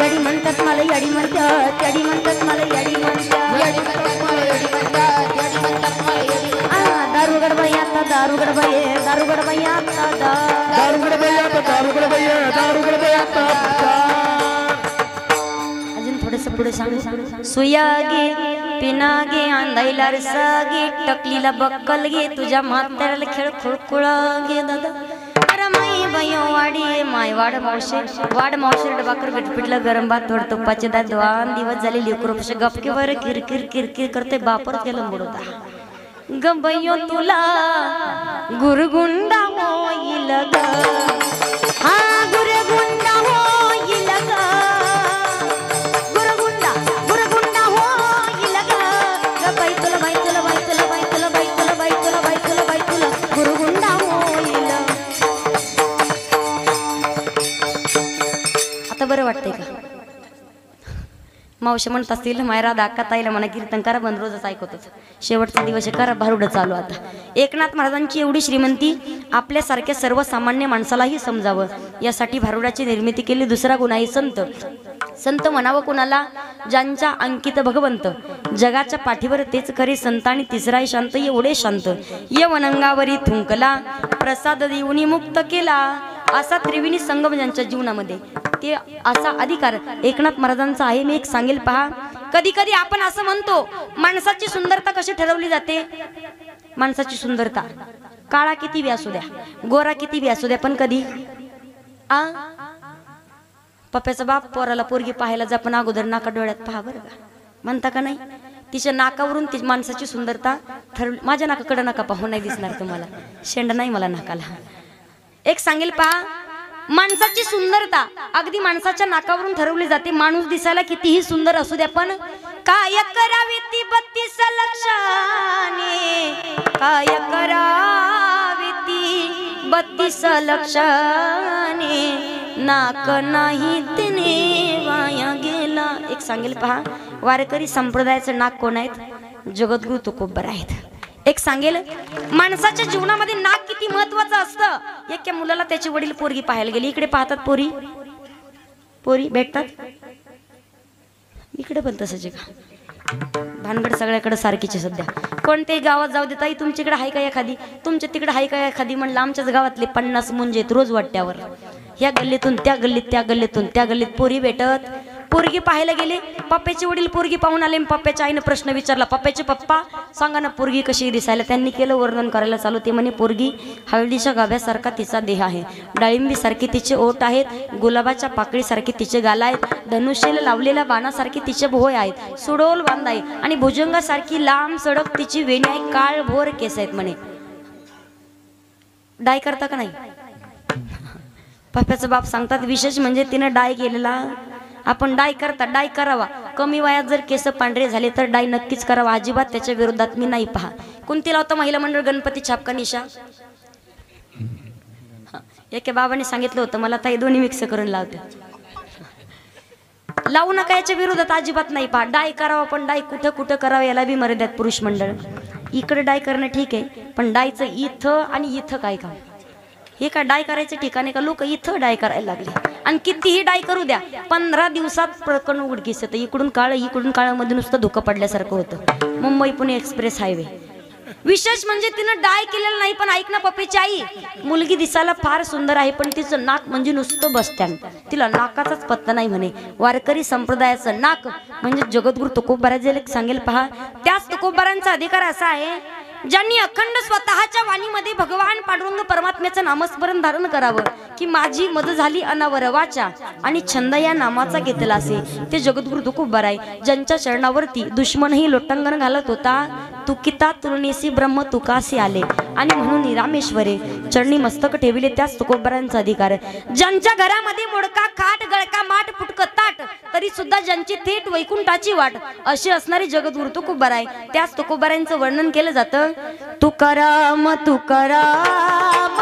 यडी म्हणतात मला, यडी म्हणतात, यडी म्हणतात मला, यडी म्हणतात, दारुगड बाई आता, दारुगड बाई, दारुगड बाई आता, दारुगड बाई आता, दारुगड बाई, दारुगड बाई आता. अजून थोडस पुढे सांगू. सुयागे पिनागे आंधाईला रसागे, टकलीला बक्कल घे, तुझ्या म्हाताऱ्याला खेळ खुळकुळा घे दादा. अरे माई बाई वाडी माय वाड मावशे, वाड मावशे डबाकर पिठलं गरम भात, थोडं तुपाचे दात, 2 दिवस झाले लेकरू गपकेवर किरकिर किरकिर करते, बापर केलं बुडवता. गबयो तुला गुरगुंडा होईल ग, हा गुरगुंडा होईल ग, गुरगुंडा गुरगुंडा होईल ग, बाई तुला बाई तुला बाई तुला बाई तुला बाई तुला बाई तुला बाई तुला बाई तुला गुरगुंडा होईल. आता बरं वाटतंय का? मावशी म्हणत असतील मायरा दाका ताईला म्हणा कीर्तन करा, बंद रोजच ऐकतच, शेवटचा दिवस करा, भारुड चालू. आता एकनाथ महाराजांची एवढी श्रीमंती आपल्यासारख्या सर्वसामान्य माणसालाही समजावं यासाठी भारुडाची निर्मिती केली. दुसरा गुण आहे संत. संत म्हणावं कुणाला? ज्यांच्या अंकित भगवंत, जगाच्या पाठीवर तेच खरे संत. आणि तिसरा आहे शांत, एवढे शांत, यवनंगावरी थुंकला, प्रसाद देऊनी मुक्त केला, असा त्रिवेणी संगम ज्यांच्या जीवनामध्ये, ते असा अधिकार एकनाथ महाराजांचा आहे. मी एक सांगेल पहा, कधी कधी आपण असं म्हणतो, माणसाची सुंदरता कशी ठरवली जाते? माणसाची सुंदरता काळा किती बी असू द्या, गोरा किती बी असू द्या, पण कधी पप्प्याचा बाप पोराला पोरगी पाहायला जा, पण अगोदर नाका डोळ्यात पहा बरं का, म्हणता का नाही? तिच्या नाकावरून ती माणसाची सुंदरता ठरवली. माझ्या नाकाकडे नका पाहू, नाही दिसणार तुम्हाला, शेंड नाही मला नाकाला. एक सांगेल पहा, माणसाची सुंदरता अगदी माणसाच्या नाकावरून ठरवली जाते. माणूस दिसायला कितीही सुंदर असू द्या, पण काय करावी ती 32 लक्षाने, काय करावी ती 32 लक्षाने, नाक नाही तिने वाया गेला. एक सांगेल पहा, वारकरी संप्रदायाचं नाक कोण आहेत? जगद्गुरु तुकोबर आहेत. एक सांगेल, माणसाच्या जीवनामध्ये नाक किती महत्वाचं असतं. एका मुलाला त्याचे वडील पोरगी पाहायला गेले. इकडे पाहतात पोरी, पोरी भेटतात, इकडे पण तसंच आहे का? भानगड सगळ्याकडे सारखीचे सध्या. कोणत्याही गावात जाऊ देता, तुमच्याकडे हाय का एखादी, तुमच्या तिकडे हाय का एखादी. म्हणलं आमच्याच गावातले 50 मुंजे रोज वाट्यावर, ह्या गल्लीतून त्या गल्लीत, त्या गल्लीतून त्या गल्लीत पोरी भेटत. पोरगी पाहायला गेले, पप्प्याचे वडील पोरगी पाहून आले. पप्प्याच्या आईने प्रश्न विचारला, पप्प्याचे पप्पा सांगा ना पोरगी कशी दिसायला. त्यांनी केलं वर्णन करायला चालू. ते म्हणे, पोरगी हळदीच्या गाभ्यासारखा तिचा देह आहे, डाळिंबी सारखे तिचे ओठ आहेत, गुलाबाच्या पाकळीसारखे तिचे गाल आहेत, धनुष्याला लावलेल्या बाणासारखे तिचे भोय आहेत, सुडोल बांध आहे आणि भुजंगासारखी लांब सडक तिची वेणी आहे, काळ भोर केस आहेत म्हणे. डाय करता का नाही? पप्प्याचा बाप सांगतात, विशेष म्हणजे तिनं डाय केलेला. आपण डाय करता, डाय करावा. कमी वयात जर केस पांढरे झाले तर डाय नक्कीच करावा. अजिबात त्याच्या विरोधात मी नाही. पहा, कोणती लावता महिला मंडळ गणपती छापका निशा. एका बाबाने सांगितलं होतं मला, ताई दोन्ही मिक्स करून लावते. लावू नका याच्या विरोधात अजिबात नाही. पहा, डाय करावा, पण डाय कुठं कुठं करावं याला बी मर्यादित. पुरुष मंडळ इकडे डाय करणं ठीक आहे, पण डायचं इथं आणि इथं काय काम? हे का डाय करायचं ठिकाणी का? लोक इथं डाय करायला लागले. आणि कितीही डाय करू द्या, 15 दिवसात प्रकरण उघडकीस येतं. इकडून काळ, इकडून काळामध्ये नुसतं धुकं पडल्यासारखं होतं. Mumbai Pune express highway. विशेष म्हणजे तिनं डाय केलेलं नाही. पण ऐक ना पप्पीची आई, मुलगी दिसायला फार सुंदर आहे, पण तिचं नाक म्हणजे नुसतं बस स्टँड. तिला नाकाचाच पत्ता नाही म्हणे. वारकरी संप्रदायाचं नाक म्हणजे जगद्गुरु तुकोबाराजे सांगेल पहा. त्याच तुकोबारांचा अधिकार असा आहे, ज्यांनी अखंड स्वतःच्या वाणीमध्ये भगवान पांडुरंग परमात्म्याचं नामस्मरण धारण करावं, की माझी मद झाली अनावर वाचा आणि छंद या नामाचा घेतला असे, ते जगद्गुरु तुकोबार आहे. ज्यांच्या चरणावरती दुश्मनही लोटांगण घालत होता, तुकिता तुलनेसी ब्रह्म तुकासी आले, आणि म्हणून रामेश्वरे चरणी मस्तक ठेविले, त्याच तुकोबारांचा अधिकार. ज्यांच्या घरामध्ये मोडका खाट, गळका माठ, फुटक ताट, तरी सुद्धा ज्यांची थेट वैकुंठाची वाट, अशी असणारी जगद्गुरु तुकोबार आहे. त्याच तुकोबारांचं वर्णन केलं जातं. तुकाराम तुकाराम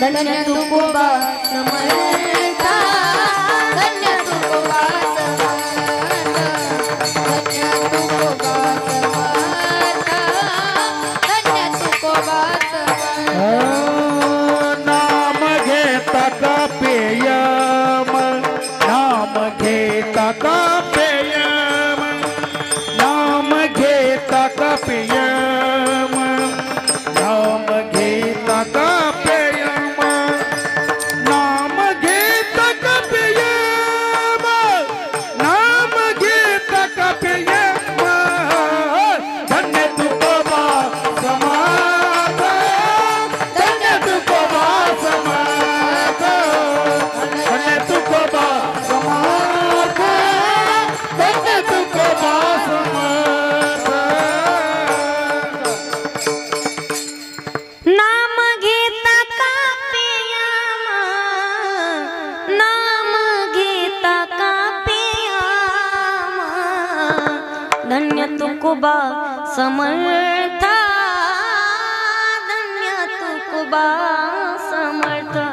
धन्य तुकोबा समर्था, धन्य तुकोबा समर्था, धन्य तुकोबा समर्था. नाम घेता का पेयम, नाम घेता का पेयम, नाम घेता का पेयम, नाम घेता का पेयम, नाम घेता का पेयम, नाम घेता का पेयम. धन्य तुकोबा समाधा, धन्य तुकोबा समाधा, धन्य तुकोबा समाधा, धन्य तुकोबा समाधा. नाम घेता का पेयामा, नाम घेता का पेयामा, धन्य तुकोबा समर्था, धन्य तुकोबा समर्था.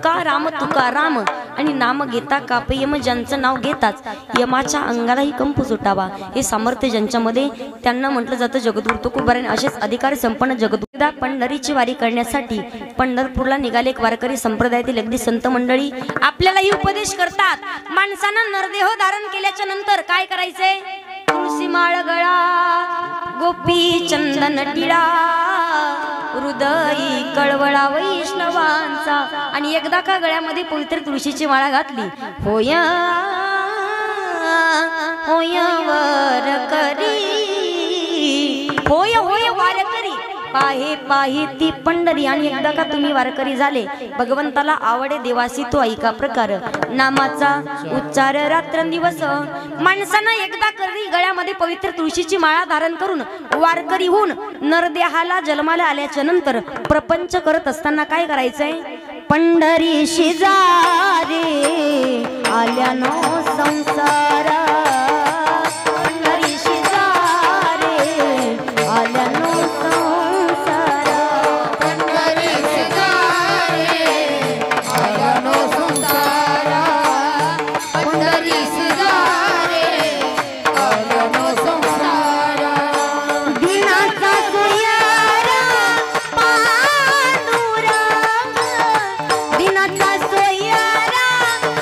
तुका राम आणि नाम घेता कापे यम, ज्यांचं नाव घेताच यमाच्या अंगालाही कंप सुटावा हे सामर्थ्य ज्यांच्यामध्ये, त्यांना म्हटलं जातं जगद्गुरु तुकोबाराय. असेच अधिकारी संपन्न जगद्गुरू पंढरीची वारी करण्यासाठी पंढरपूरला निघाले एक वारकरी संप्रदायातील अगदी संत मंडळी आपल्यालाही उपदेश करतात. माणसानं नरदेह धारण केल्याच्या नंतर काय करायचंय? तुळशी माळ गळा, गोपी चंदन टिळा, हृदयी कळवळा वैष्णवांचा. आणि एकदा का गळ्यामध्ये पवित्र तुळशीची माळा घातली, होय होय वारकरी, होय होय वारकरी, पाहे पाहे ती पंढरी. आणि एकदा का तुम्ही वारकरी झाले, भगवंताला आवडे देवासी तो ऐका प्रकार, नामाचा उच्चार रात्रंदिवस. माणसानं एकदा करी गळ्यामध्ये पवित्र तुळशीची माळा धारण करून वारकरी होऊन नरदेहाला जन्माला आल्याच्या नंतर प्रपंच करत असताना काय करायचंय? पंढरी शेजारी आल्यानो संसार, पंढरी शेजारी आल्यानो संसार, पंढरी शेजारी आल्यानो संसार, पंढरी शेजारी आल्यानो संसार. दिनाचा सोयारा पांडुरंग, दिनाचा सोयारा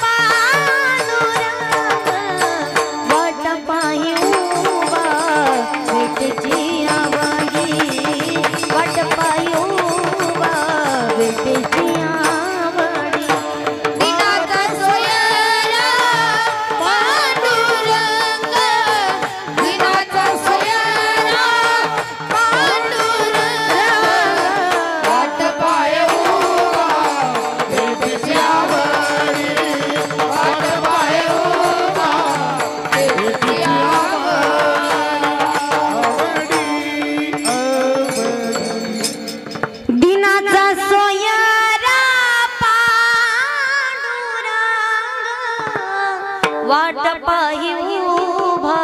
पांडुरंग, वाट पाही उभा भेटेची आवडी, वाट पाही उभा भेटेची आवडी. दिनाचा सोयरा पांडुरंग, दिनाचा सोयरा पांडुरंग, वाट पाय उभा भेटीची आवडी, वाट पाय उभा भेटीची दिनाचा सोयारा पांडुरंग, वाट पाही उभा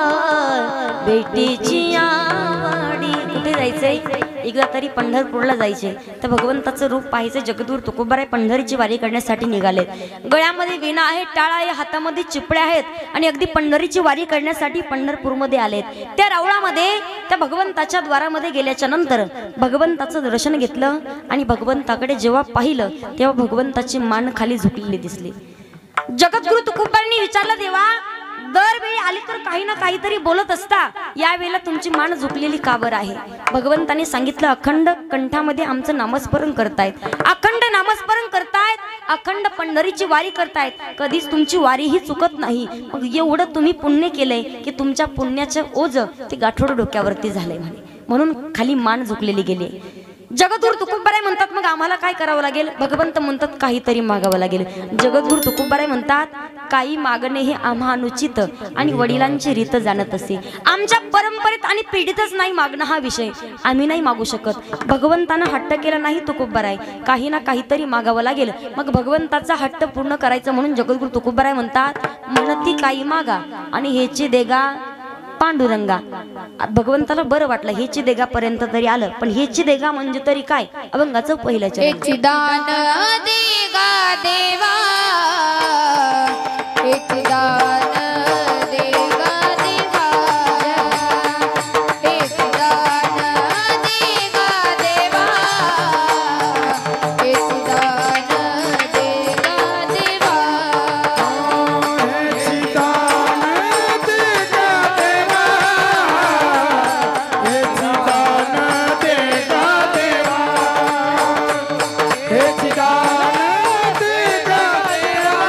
भेटीची आवडी. कुठे जायचंय? एकदा तरी पंढरपूरला जायचे. तर भगवंताचं रूप पाहायचं. जगद्गुरू तुकोबाराय पंढरीची वारी करण्यासाठी निघाले. गळ्यामध्ये वीणा आहे, टाळा आहे, हातामध्ये चिपळ्या आहेत आणि अगदी पंढरीची वारी करण्यासाठी पंढरपूरमध्ये आलेत. त्या रावळामध्ये त्या भगवंताच्या द्वारामध्ये गेल्याच्या नंतर भगवंताचं दर्शन घेतलं आणि भगवंताकडे जेव्हा पाहिलं तेव्हा भगवंताची मान खाली झुकलेली दिसली. जगद्गुरू तुकोबारायांनी विचारलं, देवा दरवेळी आले तर काही ना काहीतरी बोलत असता, यावेळेला तुमची मान झुकलेली का बरं आहे? भगवंताने सांगितलं, अखंड कंठामध्ये आमचं नामस्मरण करतायत, अखंड नामस्मरण करतायत, अखंड पंढरीची वारी करतायत, कधीच तुमची वारी ही चुकत नाही. मग एवढं तुम्ही पुण्य केलंय की तुमच्या पुण्याचं ओझ ते गाठोड डोक्यावरती झालंय म्हणे, म्हणून खाली मान झुकलेली गेली. जगद्गुरू तुकोबाराय म्हणतात, मग आम्हाला काय करावं लागेल? भगवंत म्हणतात, काहीतरी मागावं लागेल. जगद्गुरू तुकोबाराय म्हणतात, काही मागणे हे आम्हा अनुचित आणि वडिलांची रीत जाणत असे. आमच्या परंपरेत आणि पिढीतच नाही मागणं हा विषय, आम्ही नाही मागू शकत. भगवंतानं हट्ट केला नाही तुकोबाराय, काही ना काहीतरी मागावं लागेल. मग भगवंताचा हट्ट पूर्ण करायचं म्हणून जगद्गुरू तुकोबाराय म्हणतात, म्हणती काही मागा आणि हेची देगा पांडुरंगा. भगवंताला बरं वाटलं, हेची देगापर्यंत तरी आलं, पण हेची देगा म्हणजे तरी काय? अभंगाचं पहिलं चरण. हेची दान देगा देवा, हेची दान देगा देवा, हेची दान देगा देवा, हेची दान देगा देवा. हे ठिकाण देगा देवा,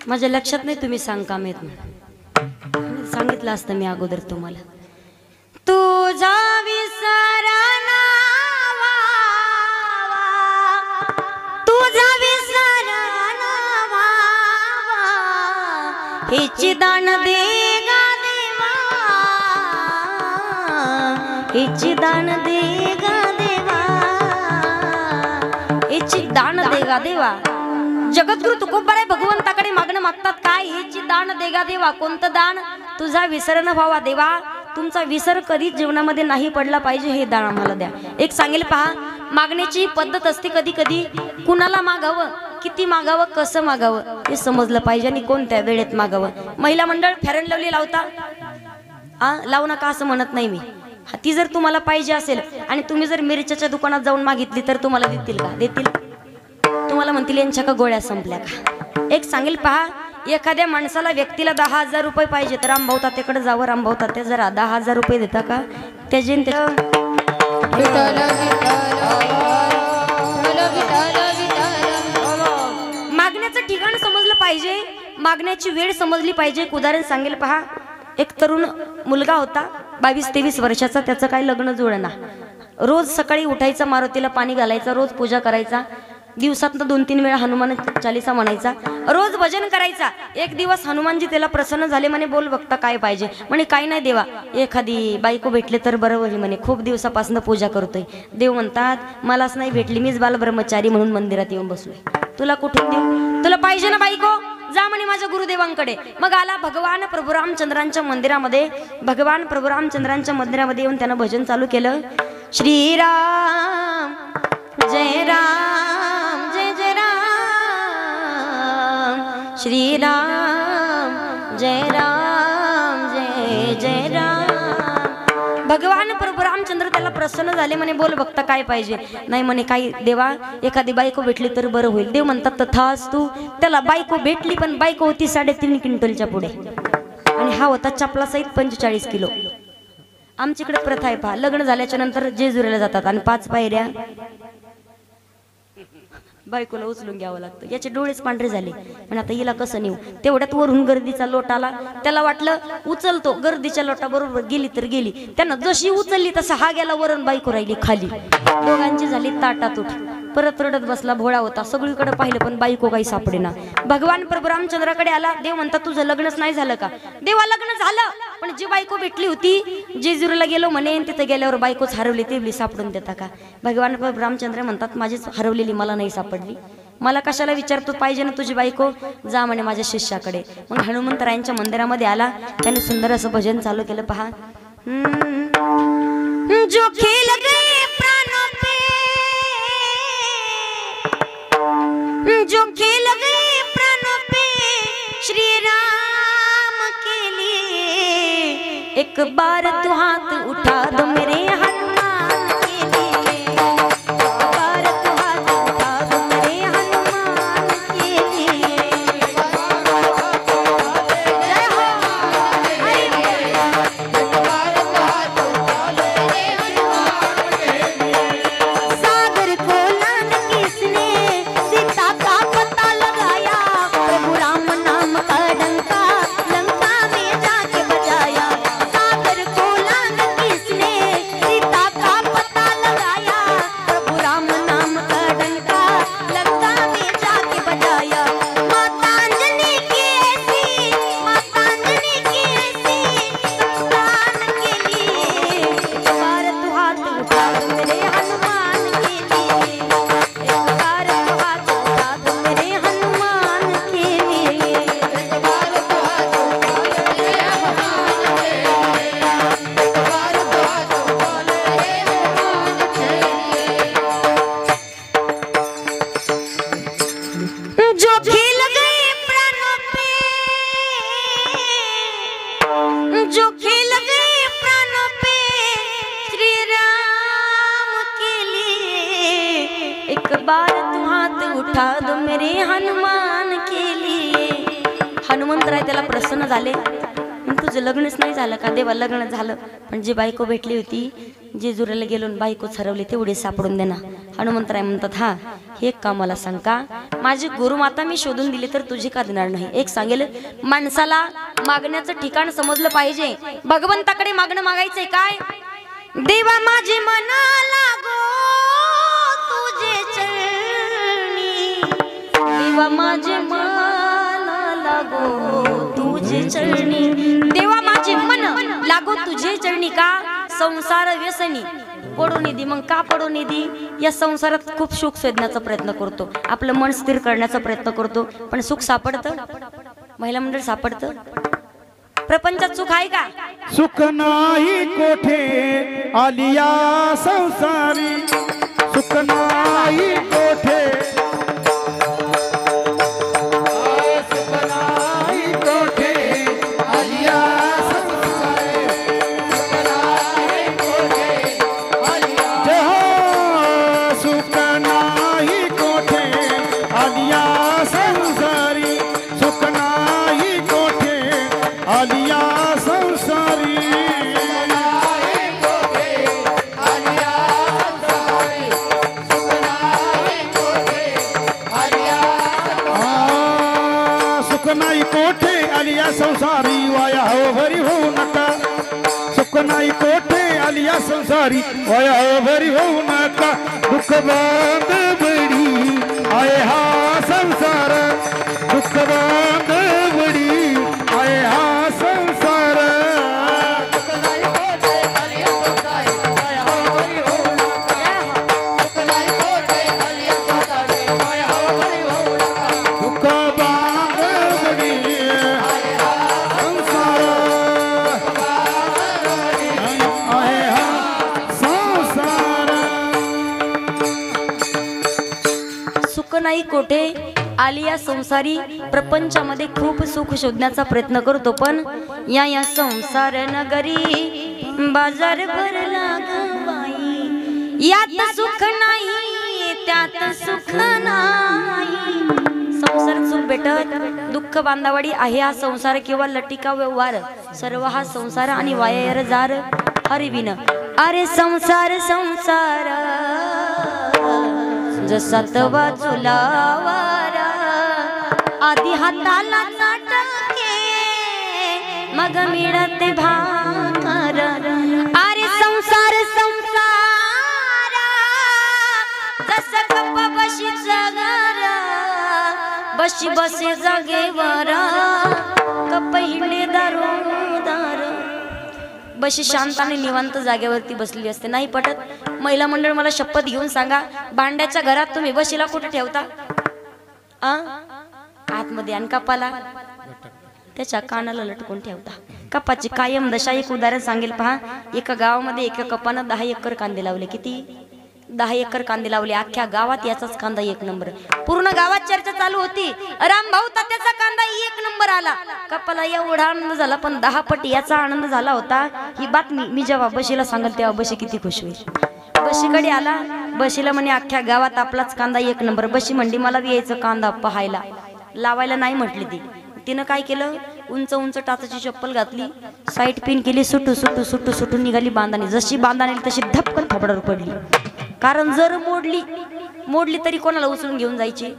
माझ्या लक्षात नाही तुम्ही सांगकाम येत म्हणून सांगितलं असतं मी अगोदर तुम्हाला. तुझा विसरना तुझा विसरना हिची दान दे गा देवा हिची दान दे गा देवा हिची दान दे गा देवा. जगद्गुरु तुकोबाराय भगवंताकडे मागणं मागतात काय? हिची दान देगा देवा. कोणतं दान? तुझा विसर न व्हावा देवा. तुमचा विसर कधीच जीवनामध्ये नाही पडला पाहिजे हे दान आम्हाला द्या. एक सांगेल पहा, मागण्याची पद्धत असते कधी कधी. कुणाला मागावं, किती मागावं, कसं मागावं हे समजलं पाहिजे आणि कोणत्या वेळेत मागावं. महिला मंडळ फेअर अँड लवली लावता लावू नका असं म्हणत नाही मी. ती जर तुम्हाला पाहिजे असेल आणि तुम्ही जर मिरच्याच्या दुकानात जाऊन मागितली तर तुम्हाला देतील का? देतील? तुम्हाला म्हणतील यांच्या का गोळ्या संपल्या का? एक सांगेल पहा, एखाद्या माणसाला व्यक्तीला 10,000 रुपये पाहिजे तर रामभाऊ तात्याकडे जावं. रामभाऊ तात्या जरा 10,000 रुपये देता का? त्याचे मागण्याचं ठिकाण समजलं पाहिजे, मागण्याची वेळ समजली पाहिजे. एक उदाहरण सांगेल पहा, एक तरुण मुलगा होता 22-23 वर्षाचा. त्याचं काही लग्न जुळना. रोज सकाळी उठायचा, मारुतीला पाणी घालायचा, रोज पूजा करायचा, दिवसातनं 2-3 वेळा हनुमान चालीसा म्हणायचा, रोज भजन करायचा. एक दिवस हनुमानजी त्याला प्रसन्न झाले. म्हणे बोल बघता काय पाहिजे? म्हणे काही नाही देवा, एखादी बायको भेटले तर बरं होईल. म्हणे खूप दिवसापासून पूजा करतोय. देव म्हणतात मलाच नाही भेटली, मीच बालब्रह्मचारी म्हणून मंदिरात येऊन बसलोय. तुला कुठून देऊ? तुला पाहिजे ना बायको? जा म्हणे माझ्या गुरुदेवांकडे. मग आला भगवान प्रभू रामचंद्रांच्या मंदिरामध्ये. भगवान प्रभू रामचंद्रांच्या मंदिरामध्ये येऊन त्यानं भजन चालू केलं. श्रीराम जय राम जय जय राम श्रीराम जय राम जय जय राम. भगवान प्रभू रामचंद्र त्याला प्रसन्न झाले. म्हणे बोल बघता काय पाहिजे? नाही म्हणे काही देवा, एखादी बायको भेटली तर बरं होईल. देव म्हणतात तथास्तु. त्याला बायको भेटली, पण बायको होती 3.5 क्विंटलच्या पुढे आणि हा होता चपला सहित 45 किलो. आमच्याकडे प्रथा आहे पहा, लग्न झाल्याच्या नंतर जेजुरीला जातात आणि 5 पायऱ्या बायकोला उचलून घ्यावं लागतं. याचे डोळेच पांढरे झाले. पण आता हिला कसं नेऊ? तेवढ्यात वरून गर्दीचा लोट आला. त्याला वाटलं उचलतो, गर्दीच्या लोटा बरोबर गेली तर गेली. त्यानं जशी उचलली तसा हा गेला वरून, बायको राहिली खाली. दोघांची झाली ताटातूट. परत रडत बसला. भोळा होता. सगळीकडे पाहिलं पण बायको काही सापडेना. भगवान प्रभू रामचंद्राकडे आला. देव म्हणतात तुझं लग्नच नाही झालं का? देवा लग्न झालं, पण जी बायको भेटली होती जेजुरीला गेलो म्हणे, तिथे गेल्यावर बायकोच हरवली, तेवढी सापडून देता का? भगवान प्रभू रामचंद्र म्हणतात माझीच हरवलेली मला नाही सापडली. मला कशाला विचारतो? पाहिजे ना तुझी बायको? जा म्हणे माझ्या शिष्याकडे. मग हनुमंतरायांच्या मंदिरामध्ये आला. त्याने सुंदर असं भजन चालू केलं पहा. जो खेल गए प्राणों पे, जो खेल गए प्राणों पे श्री राम के लिए, एक बार तू हाथ उठा दो मेरे हनुमान के लिए, एक बार तू हाथ उठा दो मेरे हनुमान के लिए. जय हो. सागर को लान किसने सीता का पता लगाया, प्रभु राम नाम का डंका लंका में जाके बजाया. सागर को लान किसने सीता का पता लगाया, प्रभु राम नाम का डंका लंका में जाके बजाया. माता अंजनी की ऐसी, माता अंजनी की ऐसी संतान के लिए, एक बार तू हाथ उठा दो मेरे हनुमान के लिए, एक बार तू हाथ उठा दो मेरे हनुमान के लिए, एक बार तू हाथ उठा दो मेरे हनुमान के लिए, एक बार तू हाथ उठा दो मेरे हनुमान के लिए. जो खेल गए प्राणों पे, जो खेल गए प्राणों पे श्री राम के लिए, एक बार तू हाथ उठा दो मेरे हनुमान के लिए. हनुमंतराय त्याला प्रसन्न झाले. तू तुझं लग्नच नाही झालं का? देवा लग्न झालं, पण जी बायको भेटली होती, जेजुरीला गेलो बायको हरवली तेवढी सापडून देना. हनुमंतराय म्हणतात हा हे का मला सांग का? माझी गुरुमाता मी शोधून दिली तर तुझी का देणार नाही? एक सांगेल, माणसाला मागण्याचं ठिकाण समजलं पाहिजे. भगवंताकडे मागणं मागायचंय काय? देवा माझे मना लागो तुझे चरणी, देवा माझे मना लागो तुझे चरणी, देवा माझे मन लागो तुझे चरणी. का? संसार व्यसनी पडू निधी. मग का पडू निधी? या संसारात खूप सुख शोधण्याचा प्रयत्न करतो, आपलं मन स्थिर करण्याचा प्रयत्न करतो, पण सुख सापडतं? महिला मंडळ सापडतं? प्रपंचात सुख आहे का? सुख नाही कोठे आलिया संसारी, सुख नाही कोठे, सुख नाही कोठे आलिया संसारी, सुख नाही कोठे आलिया, सुख नाही कोठे आलिया संसारी, सुख नाही कोठे आलिया संसारी. सुख नाही कोठे आलिया संसारी, वाया हो भरी होऊ नका. सुख नाही कोठे आलिया संसारी, वाया हो भरी होऊ नका. दुःख बांध बडी आहे हा संसार, दुःख बांध बडी आहे हा संसार. दुःख बांध बडी संसार आहे हा संसार. सुख नाही कोठे आलिया संसारी. प्रपंचामध्ये खूप सुख शोधण्याचा प्रयत्न करतो, पण या संसार नगरी बाजार भरला ग बाई, यात सुख नाही त्यात सुख नाही. संसारात सुख भेटत, दुःख बांधावाडी आहे हा संसार किंवा लटिका व्यवहार, सर्व हा संसार आणि वायर जार हरिविन. अरे संसार संसार जसा तवा चुलावर, आधी हाताला चाटके मग मिळते भाकर. अरे संसार संसार जसं कप बशीचं घर, बशी बसे जागेवर कप हिंडे दारोदार. बशी शांत आणि निवांत जागेवरती बसली असते. नाही पटत? महिला मंडळ मला शपथ घेऊन सांगा, भांड्याच्या घरात तुम्ही बशीला कुठे ठेवता? आतमध्ये. आणि कपाला? त्याच्या कानाला लटकून ठेवता. कपाची कायम दशा. एक उदाहरण सांगेल पहा. एका गावामध्ये एका कपानं 10 एकर कांदे लावले. किती? 10 एकर कांदे लावले. अख्ख्या गावात याचाच कांदा 1 नंबर. पूर्ण गावात चर्चा चालू होती, राम भाऊ तात्याचा कांदा 1 नंबर आला. कपाला एवढा आनंद झाला, पण 10 पट याचा आनंद झाला होता. ही बातमी मी जेव्हा बशीला सांगेल तेव्हा बशी किती खुश होईल. बशीकडे आला, बशीला म्हणे अख्ख्या गावात आपलाच कांदा 1 नंबर. बशी म्हणली मला बी यायचं कांदा पाहायला. लावायला नाही म्हटली ती. तिनं काय केलं, उंच उंच टाचाची चप्पल घातली, साईड पिन केली, सुटू सुटू सुटू सुटू निघाली बांधानी. जशी बांधानी तशी धपकन थोपडावर पडली. कारण जर मोडली तरी कोणाला उचलून घेऊन जायची?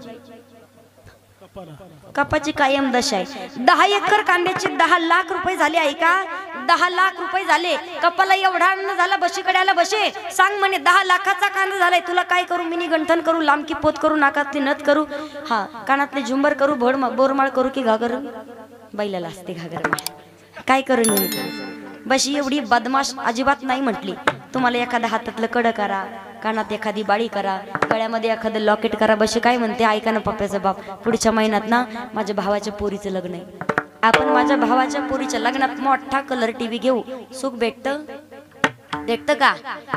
कपाची कायम दशा आहे. 10 एकर कांद्याचे 10 लाख रुपये झाले आहे का? 10 लाख रुपये झाले. कपाला एवढा आनंद झाला. बशीकडे आला, बशे सांग म्हणे 10 लाखाचा कांदा झालाय, तुला काय करू? मिनी गंठन करू, लांबकी पोत करू, नाकातली नथ करू, हा कानातले झुंबर करू, बोरमाळ करू की घागर? बैलाला असते घागर. काय करू मी? बशी एवढी बदमाश अजिबात नाही म्हटली. तुम्हाला एखाद्या हातातलं कड करा, कानात एखादी बाळी करा, गळ्यामध्ये एखादं लॉकेट करा. बशी काय म्हणते, ऐका ना पप्प्याचा बाप, पुढच्या महिन्यात ना माझ्या भावाच्या पोरीचं लग्न आहे. आपण माझ्या भावाच्या पोरीच्या लग्नात मोठा कलर टीव्ही घेऊ. सुख भेटतं का?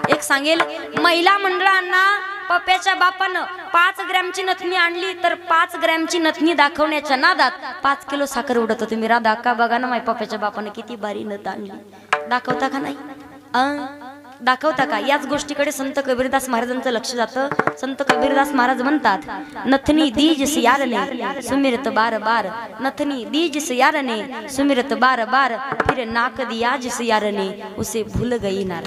एक सांगेल, महिला मंडळांना पप्प्याच्या बापानं 5 ग्रॅमची नथनी आणली तर 5 ग्रॅमची नथनी दाखवण्याच्या नादात 5 किलो साखर उडत. तुम्ही राधा का बघा ना, माझ्या पप्प्याच्या बापानं किती भारी नथ आणली. दाखवता का नाही? दाखवता का? याच गोष्टीकडे संत कबीरदास महाराजांचं लक्ष जातं. संत कबीरदास महाराज म्हणतात, नथनी these सियारने सुमिरत bar bar, Nathni these सियारने सुमिरत बार बार, फिर नाक दिया जिस यारने उसे भूल गई नार.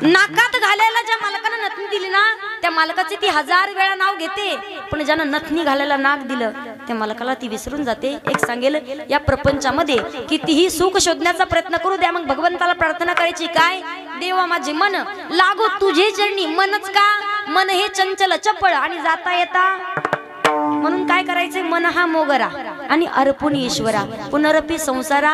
नाकात घालायला ज्या मालकानं नथनी दिली ना, त्या मालकाचे ती 1000 वेळा नाव घेते, पण ज्यानं नथनी घालायला नाक दिलं त्या मालकाला ती विसरून जाते. एक सांगेल, या प्रपंचामध्ये कितीही सुख शोधण्याचा प्रयत्न करू द्या, मग भगवंताला प्रार्थना करायची काय? देवा माझे मन लागो तुझे चरणी. मनच का? मन हे चंचल चपळ आणि जाता येता, म्हणून काय करायचे? मन हा मोगरा आणि अर्पुन ईश्वरा, पुनरपी संसारा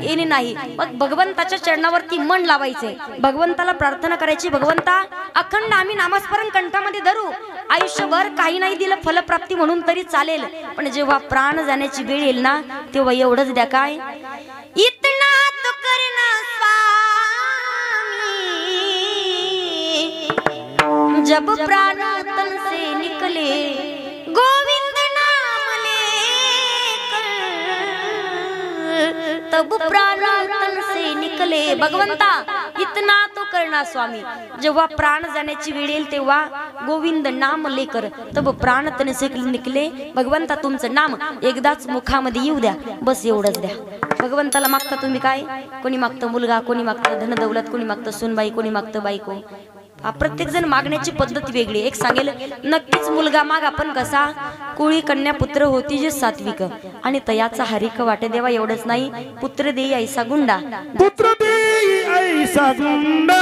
येणे नाही. मग भगवंताच्या चरणावरती मन लावायचे, भगवंताला प्रार्थना करायची, भगवंता अखंड आम्ही नामस्मरण कंठामध्ये धरू, आयुष्यभर काही नाही दिलं फलप्राप्ती म्हणून तरी चालेल, पण जेव्हा प्राण जाण्याची वेळ येईल ना, तेव्हा एवढंच द्या. काय? इतना तो करना स्वामी, जब प्राण तन से निकले, गोविंद नाम लेकर तब प्राण तन से निकले. भगवंता इतना तो करना स्वामी, जेव्हा प्राण जाण्याची वेळ येईल तेव्हा गोविंद नाम लेकर तब प्राण तन से निकले. भगवंता तुमचं नाम एकदाच मुखामध्ये येऊ द्या, बस एवढंच द्या. भगवंताला मागता तुम्ही काय? कोणी मागतं मुलगा, कोणी मागतं धन दौलत, कोणी मागतं सुनबाई, कोणी मागतं बायको. प्रत्येक जण मागण्याची पद्धत वेगळी. एक सांगेल, नक्कीच मुलगा माग आपण कसा? कुळी कन्या पुत्र होती जे सात्विक, आणि तयाचा हरिक वाटे देवा. एवढंच नाही, पुत्र देई ऐसा गुंडा, पुत्र देई ऐसा गुंडा,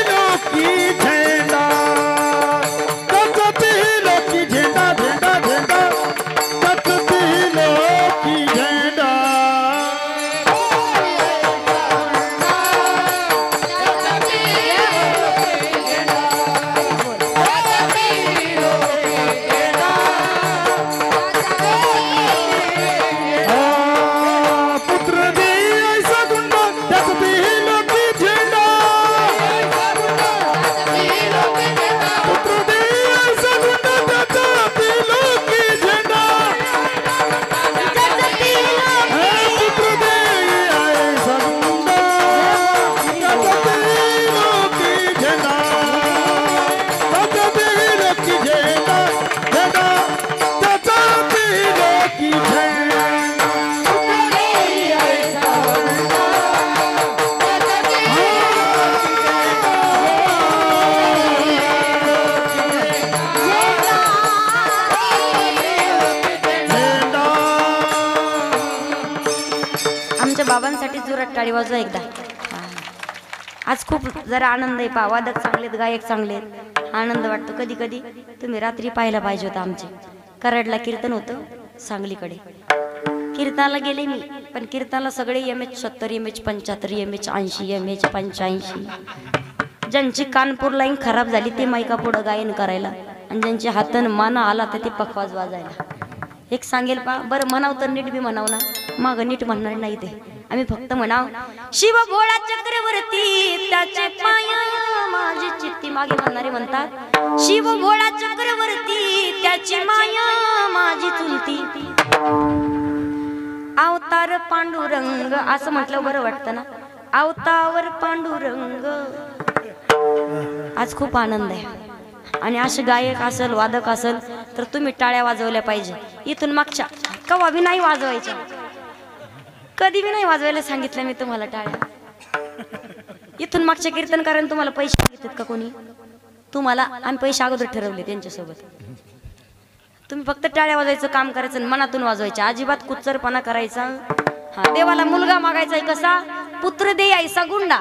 लोकी झेंडा, लोकी झेंडा, झेंडा झेंडा, लोकी झेंडा. बाबांसाठी जोरात टाळी वाजवा एकदा. आज खूप जरा आनंद आहे. वादक चांगलेत, गायक चांगलेत, आनंद वाटतो. कधी कधी तुम्ही रात्री पाहायला पाहिजे होतं. आमचे कराडला कीर्तन होतं, सांगलीकडे कीर्तनाला गेले मी, पण कीर्तनाला सगळे MH 70, MH 75, MH 80, MH 85. ज्यांची कानपूर लाईन खराब झाली ते माईका पुढं गायन करायला, आणि ज्यांचे हातन माना आला तर ते पखवाज वाजायला. एक सांगेल पा, बरं म्हणाव तर नीट बी म्हणाव ना, माग नीट म्हणणार नाही ते. आम्ही फक्त म्हणाव, शिव भोळा चक्रवर्ती त्याचे पाय माझी चित्ती. मागे म्हणणारे म्हणतात, शिव भोळा चक्रवर्ती त्याची माया माझी चुलती. अवतार पांडुरंग असं म्हटलं बरं वाटतं ना, अवतार पांडुरंग. आज खूप आनंद आहे. आणि असे गायक असेल, वादक असेल तर तुम्ही टाळ्या वाजवल्या पाहिजे. इथून मागच्या कवा बी नाही वाजवायच्या, कधी बी नाही वाजवायला सांगितलं मी तुम्हाला टाळ्या. इथून मागच्या कीर्तनकारांनी तुम्हाला पैसे मागितलेत का कोणी? तुम्हाला आम्ही पैसे अगोदर ठरवले त्यांच्यासोबत. तुम्ही फक्त टाळ्या वाजवायचं काम करायचं, मनातून वाजवायचं, अजिबात कुच्चरपणा करायचा. हा, देवाला मुलगा मागायचा कसा? पुत्र दे ऐसा गुंडा,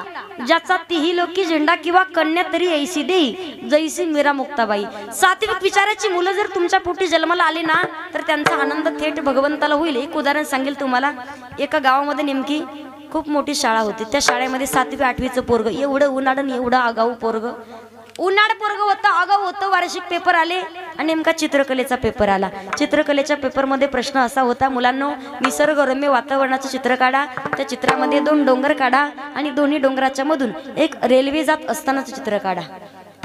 ज्याचा तिही लोकी झेंडा, किंवा कन्या तरी ऐसी देई जैसी मीरा मुक्ताबाई. सात्विक विचाराची मुलं जर तुमच्या पोटी जन्माला आली ना, तर त्यांचा आनंद थेट भगवंताला होईल. एक उदाहरण सांगेल तुम्हाला. एका गावामध्ये नेमकी खूप मोठी शाळा होती. त्या शाळेमध्ये 7वी 8वीचं पोरग, एवढं उन्हाळण, एवढं आगाऊ पोरग, उन्हाळ पोरग होतं, आगाऊ होतं. वार्षिक पेपर आले आणि नेमका चित्रकलेचा पेपर आला. चित्रकलेच्या पेपरमध्ये प्रश्न असा होता, मुलांनो निसर्गरम्य वातावरणाचं चित्र काढा. त्या चित्रामध्ये 2 डोंगर काढा आणि दोन्ही डोंगराच्या मधून एक रेल्वे जात असतानाचं चित्र काढा.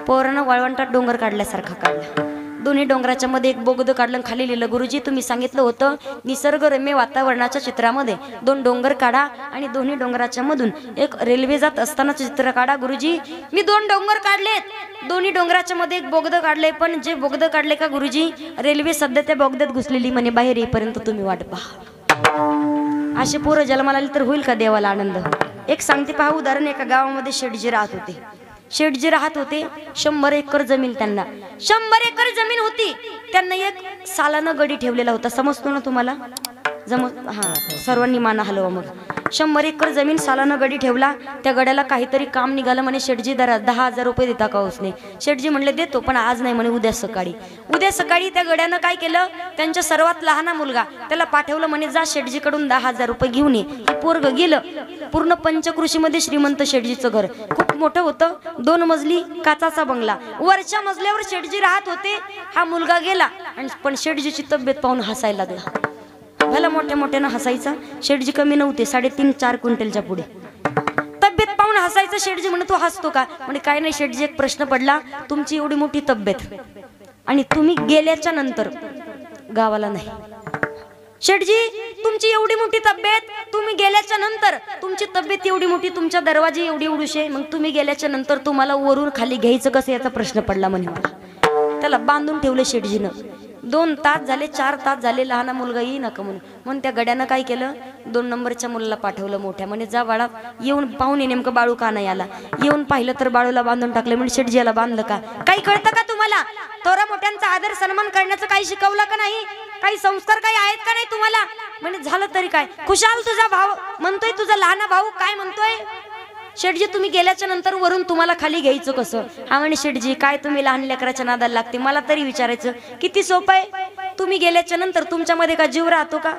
पोरानं वाळवंटात डोंगर काढल्यासारखा काढला. दोन्ही डोंगराच्या मध्ये एक बोगद काढलं आणि खाली लिहिलं, गुरुजी तुम्ही सांगितलं होतं निसर्गरम्य वातावरणाच्या चित्रामध्ये 2 डोंगर काढा आणि दोन्ही डोंगराच्या मधून एक रेल्वे जात असतानाचं चित्र काढा. गुरुजी मी 2 डोंगर काढलेत, दोन्ही डोंगराच्या मध्ये एक बोगद काढले, पण जे बोगद काढले का गुरुजी रेल्वे सध्या त्या बोगद्यात घुसलेली म्हणे, बाहेर येईपर्यंत तुम्ही वाट पहा. असे पोरं जन्माला आले तर होईल का देवाला आनंद. एक सांगते पहा उदाहरण, एका गावामध्ये शेठजी राहत होते. शेठजी राहत होते, 100 एकर जमीन, त्यांना 100 एकर जमीन होती. त्यांना एक सालानं गडी ठेवलेला होता, समजतो ना तुम्हाला, हा सर्वांनी माना हलवा. मग 100 एकर जमीन सालानं गडी ठेवला. त्या गड्याला काहीतरी काम निघालं म्हणे, शेठजी दरा 10,000 रुपये देता का उसने. शेठजी म्हणले देतो, पण आज नाही म्हणे, उद्या सकाळी. उद्या सकाळी त्या गड्यानं काय केलं, त्यांच्या सर्वात लहान मुलगा त्याला पाठवलं म्हणे, जा शेठजीकडून 10,000 रुपये घेऊन ये. पोरग गेलं. पूर्ण पंचकृषीमध्ये श्रीमंत शेठजीचं घर खूप मोठं होतं, 2 मजली काचाचा बंगला. वरच्या मजल्यावर शेठजी राहत होते. हा मुलगा गेला, पण शेठजीची तब्येत पाहून हसायला लागला. भला मोठ्या मोठ्यानं हसायचा. शेठजी कमी नव्हते, 3.5-4 क्विंटलच्या पुढे. तब्येत पाहून हसायचं. शेठजी म्हणे तू हसतो का. म्हणजे काय नाही शेठजी, एक प्रश्न पडला, तुमची एवढी मोठी तब्येत आणि तुम्ही गेल्याच्या नंतर गावाला नाही. शेठजी तुमची एवढी मोठी तब्येत, तुम्ही गेल्याच्या नंतर तुमची तब्येत एवढी मोठी, तुमच्या दरवाजे एवढी उडूशे, मग तुम्ही गेल्याच्या नंतर तुम्हाला वरून खाली घ्यायचं कसं याचा प्रश्न पडला म्हणे मला. त्याला बांधून ठेवलं शेठजीनं. 2 तास झाले, 4 तास झाले, लहान मुलगा येई नका म्हणून त्या गड्यानं काय केलं, 2 नंबरच्या मुलाला पाठवलं मोठ्या, म्हणे जा बाळा येऊन पाहून ये नेमकं बाळू का नाही आला. येऊन पाहिलं तर बाळूला बांधून टाकलं. म्हणजे शेठजी याला बांधलं का, काही कळतं का तुम्हाला. थोरा मोठ्यांचा आदर सन्मान करण्याचं काही शिकवलं का नाही, काही संस्कार काही आहेत का नाही तुम्हाला. म्हणजे झालं तरी काय, खुशाल तुझा भाऊ म्हणतोय, तुझा लहान भाऊ काय म्हणतोय, शेठजी तुम्ही गेल्याच्या नंतर वरून तुम्हाला खाली घ्यायचं कसं. हा म्हणे शेठजी काय तुम्ही लहान लेकराच्या नादाला लागते, मला तरी विचारायचं किती सोपं आहे. तुम्ही गेल्याच्या नंतर तुमच्यामध्ये का जीव राहतो का,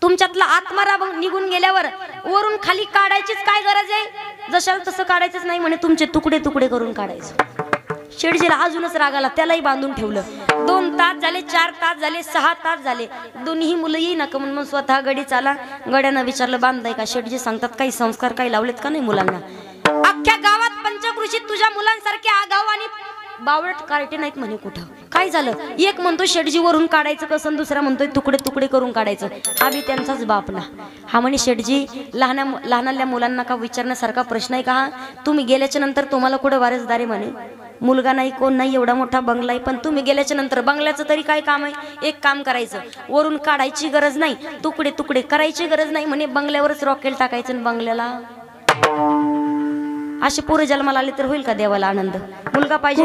तुमच्यातला आत्मा निघून गेल्यावर वरून खाली काढायचीच काय गरज आहे. जशाला तसं काढायचंच नाही म्हणे, तुमचे तुकडे तुकडे करून काढायचं. शेठजीला अजूनच राग आला, त्यालाही बांधून ठेवलं. 2 तास झाले, 4 तास झाले, 6 तास झाले, दोन्ही मुलं येई नका म्हणून स्वतः गडी चाला. गड्यानं विचारलं बांधताय का. शेठजी सांगतात काही संस्कार काही लावलेत का नाही मुलांना. अख्ख्या गावात पंचकृषीत तुझ्या मुलांसारखे आगाऊ आणि बावळट कार्टे नाहीत म्हणे कुठं. काय झालं, एक म्हणतो शेठजी वरून काढायचं कसं, दुसरा म्हणतोय तुकडे तुकडे करून काढायचं. हा बी त्यांचाच बाप ना. हा म्हणे शेठजी लहानल्या मुलांना का विचारण्यासारखा प्रश्न आहे का हा. तुम्ही गेल्याच्या नंतर तुम्हाला कुठं वारसदार आहे म्हणे, मुलगा नाही कोण नाही, एवढा मोठा बंगला आहे, पण तुम्ही गेल्याच्या नंतर बंगल्याचं तरी काय काम आहे. एक काम करायचं, वरून काढायची गरज नाही, तुकडे तुकडे करायची गरज नाही म्हणे, बंगल्यावरच रॉकेल टाकायचं बंगल्याला. असे पोरं जन्माला आले तर होईल का देवाला आनंद. मुलगा पाहिजे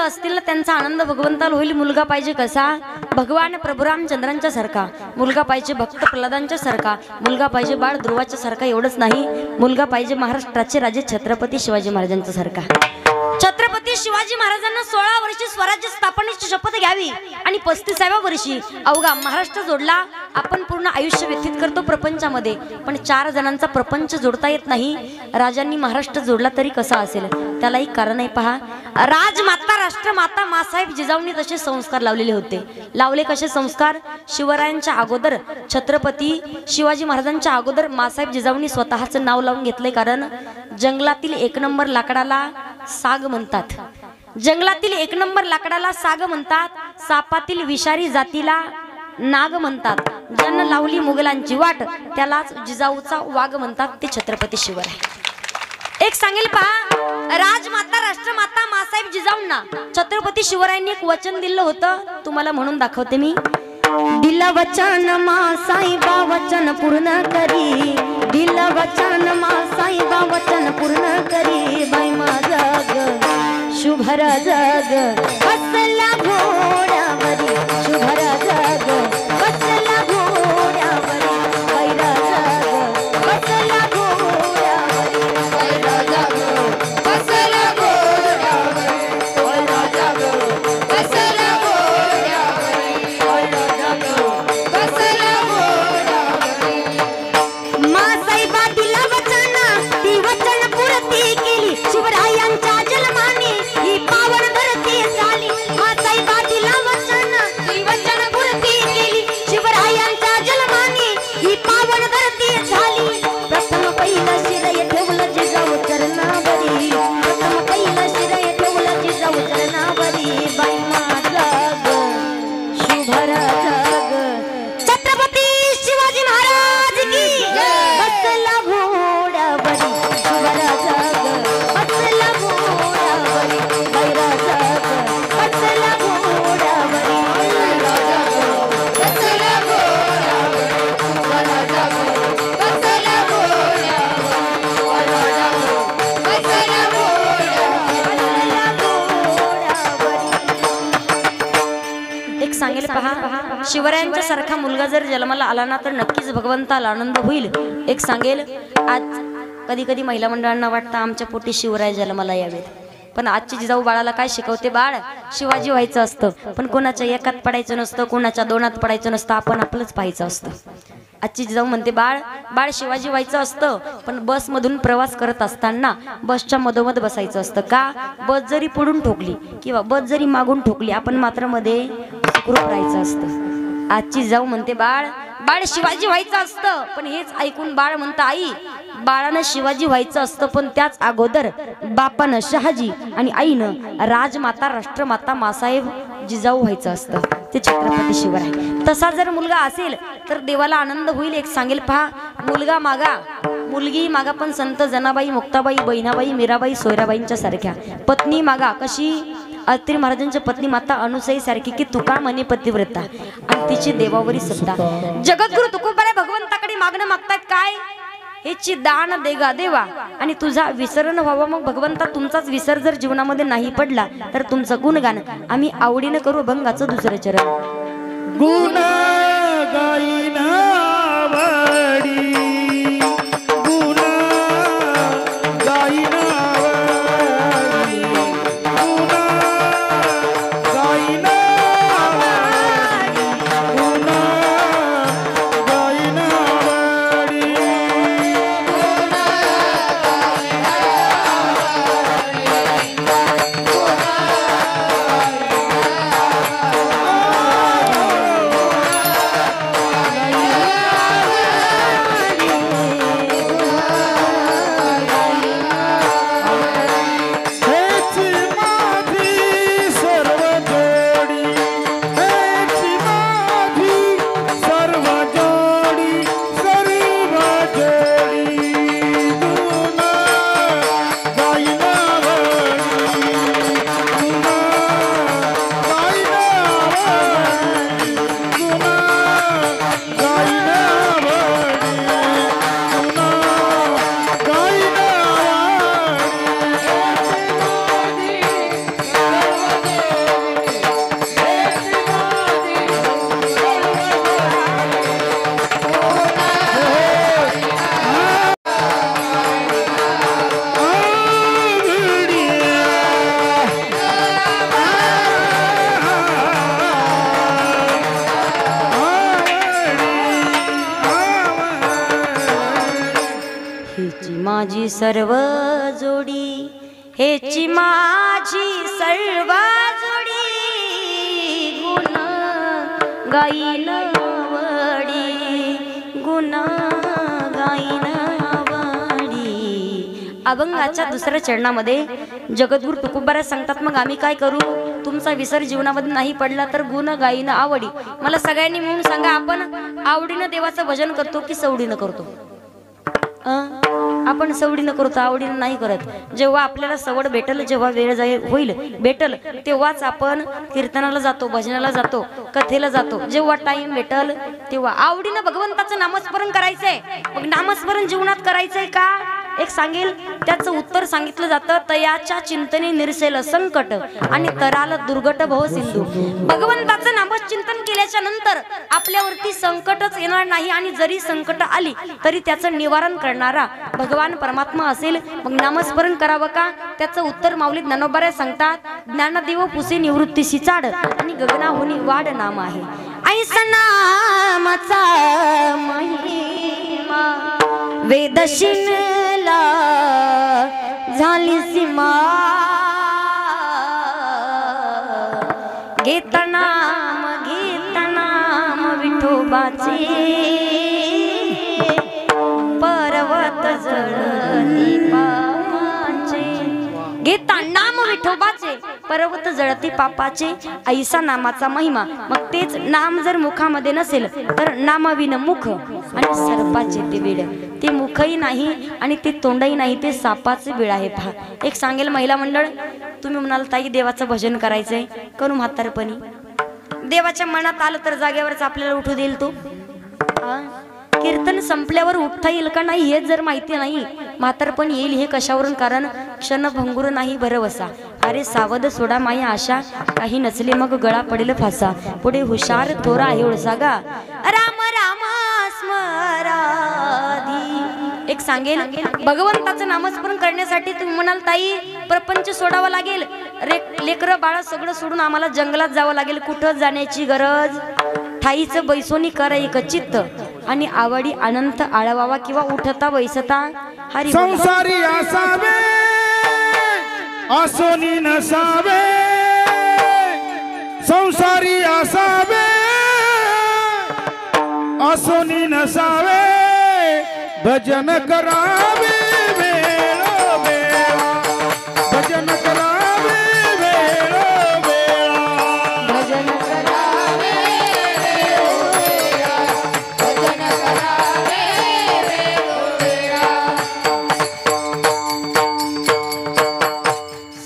असतील ना त्यांचा आनंद भगवंताला होईल. मुलगा पाहिजे कसा, भगवान प्रभू रामचंद्रांच्या सारखा. मुलगा पाहिजे भक्त प्रल्हादांच्या सारखा. मुलगा पाहिजे बाळ ध्रुवाच्या सारखा. एवढंच नाही, मुलगा पाहिजे महाराष्ट्राचे राजे छत्रपती शिवाजी महाराजांच्या सारखा. छत्रपती शिवाजी महाराजांना 16 वर्षी स्वराज्य स्थापनेची शपथ घ्यावी आणि 35व्या वर्षी अवघा महाराष्ट्र जोडला. आपण पूर्ण आयुष्य व्यतीत करतो प्रपंचामध्ये, पण 4 जणांचा प्रपंच जोडता येत नाही. राजांनी महाराष्ट्र जोडला तरी कसा असेल, त्याला एक कारण आहे पहा. राजमाता राष्ट्रमाता मासाहेब जिजाऊंनी तसे संस्कार लावलेले होते. लावले कसे संस्कार, शिवरायांच्या अगोदर छत्रपती शिवाजी महाराजांच्या अगोदर मासाहेब जिजाऊंनी स्वतःचं नाव लावून घेतलंय. कारण जंगलातील 1 नंबर लाकडाला साग म्हणतात. जंगलातील एक नंबर लाकडाला साग म्हणतात, सापातील विषारी जातीला नाग म्हणतात. ज्यानं लावली मुघलांची वाट त्यालाच जिजाऊचा वाघ म्हणतात. ते छत्रपती शिवराय. एक सांगेल पहा, राजमाता राष्ट्रमाता मासाहेब जिजाऊंना छत्रपती शिवरायांनी एक वचन दिलं होतं. तुम्हाला म्हणून दाखवते मी. दिलं वचन मासाहेबा वचन पूर्ण करी, दिलं वचन मासाहेबा वचन पूर्ण करी. बाई माझं शुभर जग बसला घोड्यावरी, शुभर जग बसला घोड्यावरी. वैरा जग बसला घोड्यावरी, वैरा जग बसला घोड्यावरी, वैरा जग बसला घोड्यावरी, वैरा जग बसला घोड्यावरी. मासाहेबा दिला वचन, ती वचन पूर्ती केली. शिवरायांच्या जन्माने ही पावन धरती झाली. मासाहेबा दिला वचन, ती वचन पूर्ती केली. शिवरायांच्या जन्माने ही पावन धरती झाली. प्रथम पहिलं शिरय ठेवलं जिजाऊ चरणावरी, प्रथम पहिलं शिरय ठेवलं जिजाऊ चरणावरी. बाई माझं शुभर जग छत्रपती शिवाजी महाराज की बसला घोड्यावरी, शुभर जग बसला घोड्यावरी. वैरा जग बसला घोड्यावरी, वैरा जग बसला घोड्यावरी, वैरा जग बसला घोड्यावरी, वैरा जग बसला घोड्यावरी. एक सांगेल पहा, शिवरायांच्या सारखा मुलगा जर जन्माला आला ना तर नक्कीच भगवंताला आनंद होईल. एक सांगेल, आज कधी कधी महिला मंडळांना वाटतं आमच्या पोटी शिवराय जन्माला यावेत, पण आजची जिजाऊ बाळाला काय शिकवते? बाळ शिवाजी व्हायचं असतं, पण कोणाच्या एकात पडायचं नसतं, कोणाच्या दोनात पडायचं नसतं, आपण आपलंच पाहायचं असतं. आजची जिजाऊ म्हणते बाळ शिवाजी व्हायचं असतं, पण बसमधून प्रवास करत असताना बसच्या मधोमध बसायचं असतं. का? बस जरी पुढून ठोकली किंवा बस जरी मागून ठोकली, आपण मात्र मध्ये सुखरूप राहायचं असतं. आजची जिजाऊ म्हणते बाळ शिवाजी व्हायचं असतं, पण हेच ऐकून बाळ म्हणतं आई बाळानं शिवाजी व्हायचं असतं, पण त्याच अगोदर बापानं शहाजी आणि आईनं राजमाता राष्ट्रमाता मासाहेब जिजाऊ व्हायचं असतं. ते छत्रपती शिवराय. तसा जर मुलगा असेल तर देवाला आनंद होईल. एक सांगेल पहा, मुलगा मागा मुलगी मागा, पण संत जनाबाई मुक्ताबाई बहिणाबाई मीराबाई सोयराबाईंच्या सारख्या. पत्नी मागा कशी? अत्रि महाराजांच्या पत्नी माता अनुसई सारखी की तुका म्हणे पतिव्रता आणि तिची देवावरी सत्ता. जगद्गुरु तुकोबाराय भगवंताकडे मागणं मागतायत काय? हेची दान देगा देवा आणि तुझा विसरण व्हावा. मग भगवंता तुमचाच विसर जर जीवनामध्ये नाही पडला तर तुमचं गुणगान आम्ही आवडीनं करू. अभंगाचं दुसरं चरण. गुण गाईन आवडी, गुण गाईन आवडी, गुण गाईन आवडी, गुण गाईन आवडी. माझी सर्व जोडी, हेची माझी सर्व जोडी, गुण गाईन आवडी, गुण गाईन आवडी. अभंगाच्या दुसऱ्या चरणामध्ये जगद्गुरु तुकोबाराज सांगतात, मग आम्ही काय करू? तुमचा विसर जीवनामध्ये नाही पडला तर गुण गाईन आवडी. मला सगळ्यांनी मिळून सांगा, आपण आवडीनं देवाचं भजन करतो की सवडीनं करतो? आपण सवडीनं करतो, आवडीनं नाही करत. जेव्हा आपल्याला सवड भेटल, जेव्हा वेळ होईल भेटल, तेव्हाच आपण कीर्तनाला जातो, भजनाला जातो, कथेला जातो. जेव्हा टाइम भेटल तेव्हा आवडीनं भगवंताचं नामस्मरण करायचंय. मग नामस्मरण जीवनात करायचंय का? एक सांगेल, त्याचं उत्तर सांगितलं जातं, तयाच्या चिंतने निरसेल संकट आणि तराल दुर्गट भव सिंधू. भगवंताचं नामचिंतन केल्याच्या नंतर आपल्यावरती संकटच येणार नाही, आणि जरी संकट आली तरी त्याचं निवारण करणारा भगवान परमात्मा असेल. मग नामस्मरण करावं का? त्याचं उत्तर माऊली ज्ञानोबाराज सांगतात, ज्ञानदेव पुसे निवृत्तीशी चाड आणि गगनाहुनी वाढ नाम आहे. ऐसा नामाचा महिमा वेदशिनला झाली सीमा. घेत नाम विठोबाचे पर्वत जळती पापाचे. घेता नाम विठोबाचे पर्वत जळती पापाचे. ऐसा नामाचा महिमा. मग तेच नाम जर मुखामध्ये नसेल तर नामाविन मुख आणि सर्पाचे ते बीड. ते मुखही नाही आणि ते तोंडही नाही, ते सापाचे बीड आहे. पहा, एक सांगेल महिला मंडळ, तुम्ही म्हणाल ताई देवाचं भजन करायचंय, करू म्हातारपणी. देवाच्या मनात आलं तर जागेवरच आपल्याला उठू देईल तो. कीर्तन संपल्यावर उठता येईल का नाही हे जर माहिती नाही, म्हातारपण येईल हे कशावरून? कारण क्षणभंगुर नाही भरवसा. अरे सावध सोडा माया आशा, काही नसले मग गळा पडेल फासा. पुढे हुशार थोरा आहे ओळसा गा, राम राम स्मराधी. एक सांगेल, भगवंताचं नामस्मरण करण्यासाठी तुम्ही म्हणाल ताई प्रपंच सोडावा लागेल, लेकरं बाळ सगळं सोडून आम्हाला जंगलात जावं लागेल. कुठं जाण्याची गरज? ठाईचं बैसोनी करा एक चित्त आणि आवडी अनंत आळवावा किंवा उठता बैसता हरी. संसारी असावे असोनी नसावे, संसारी असावे असोनी नसावे. भजन करावे वेळोवेळा, भजन करावे वेळोवेळा, भजन करावे वेळोवेळा, भजन करावे वेळोवेळा.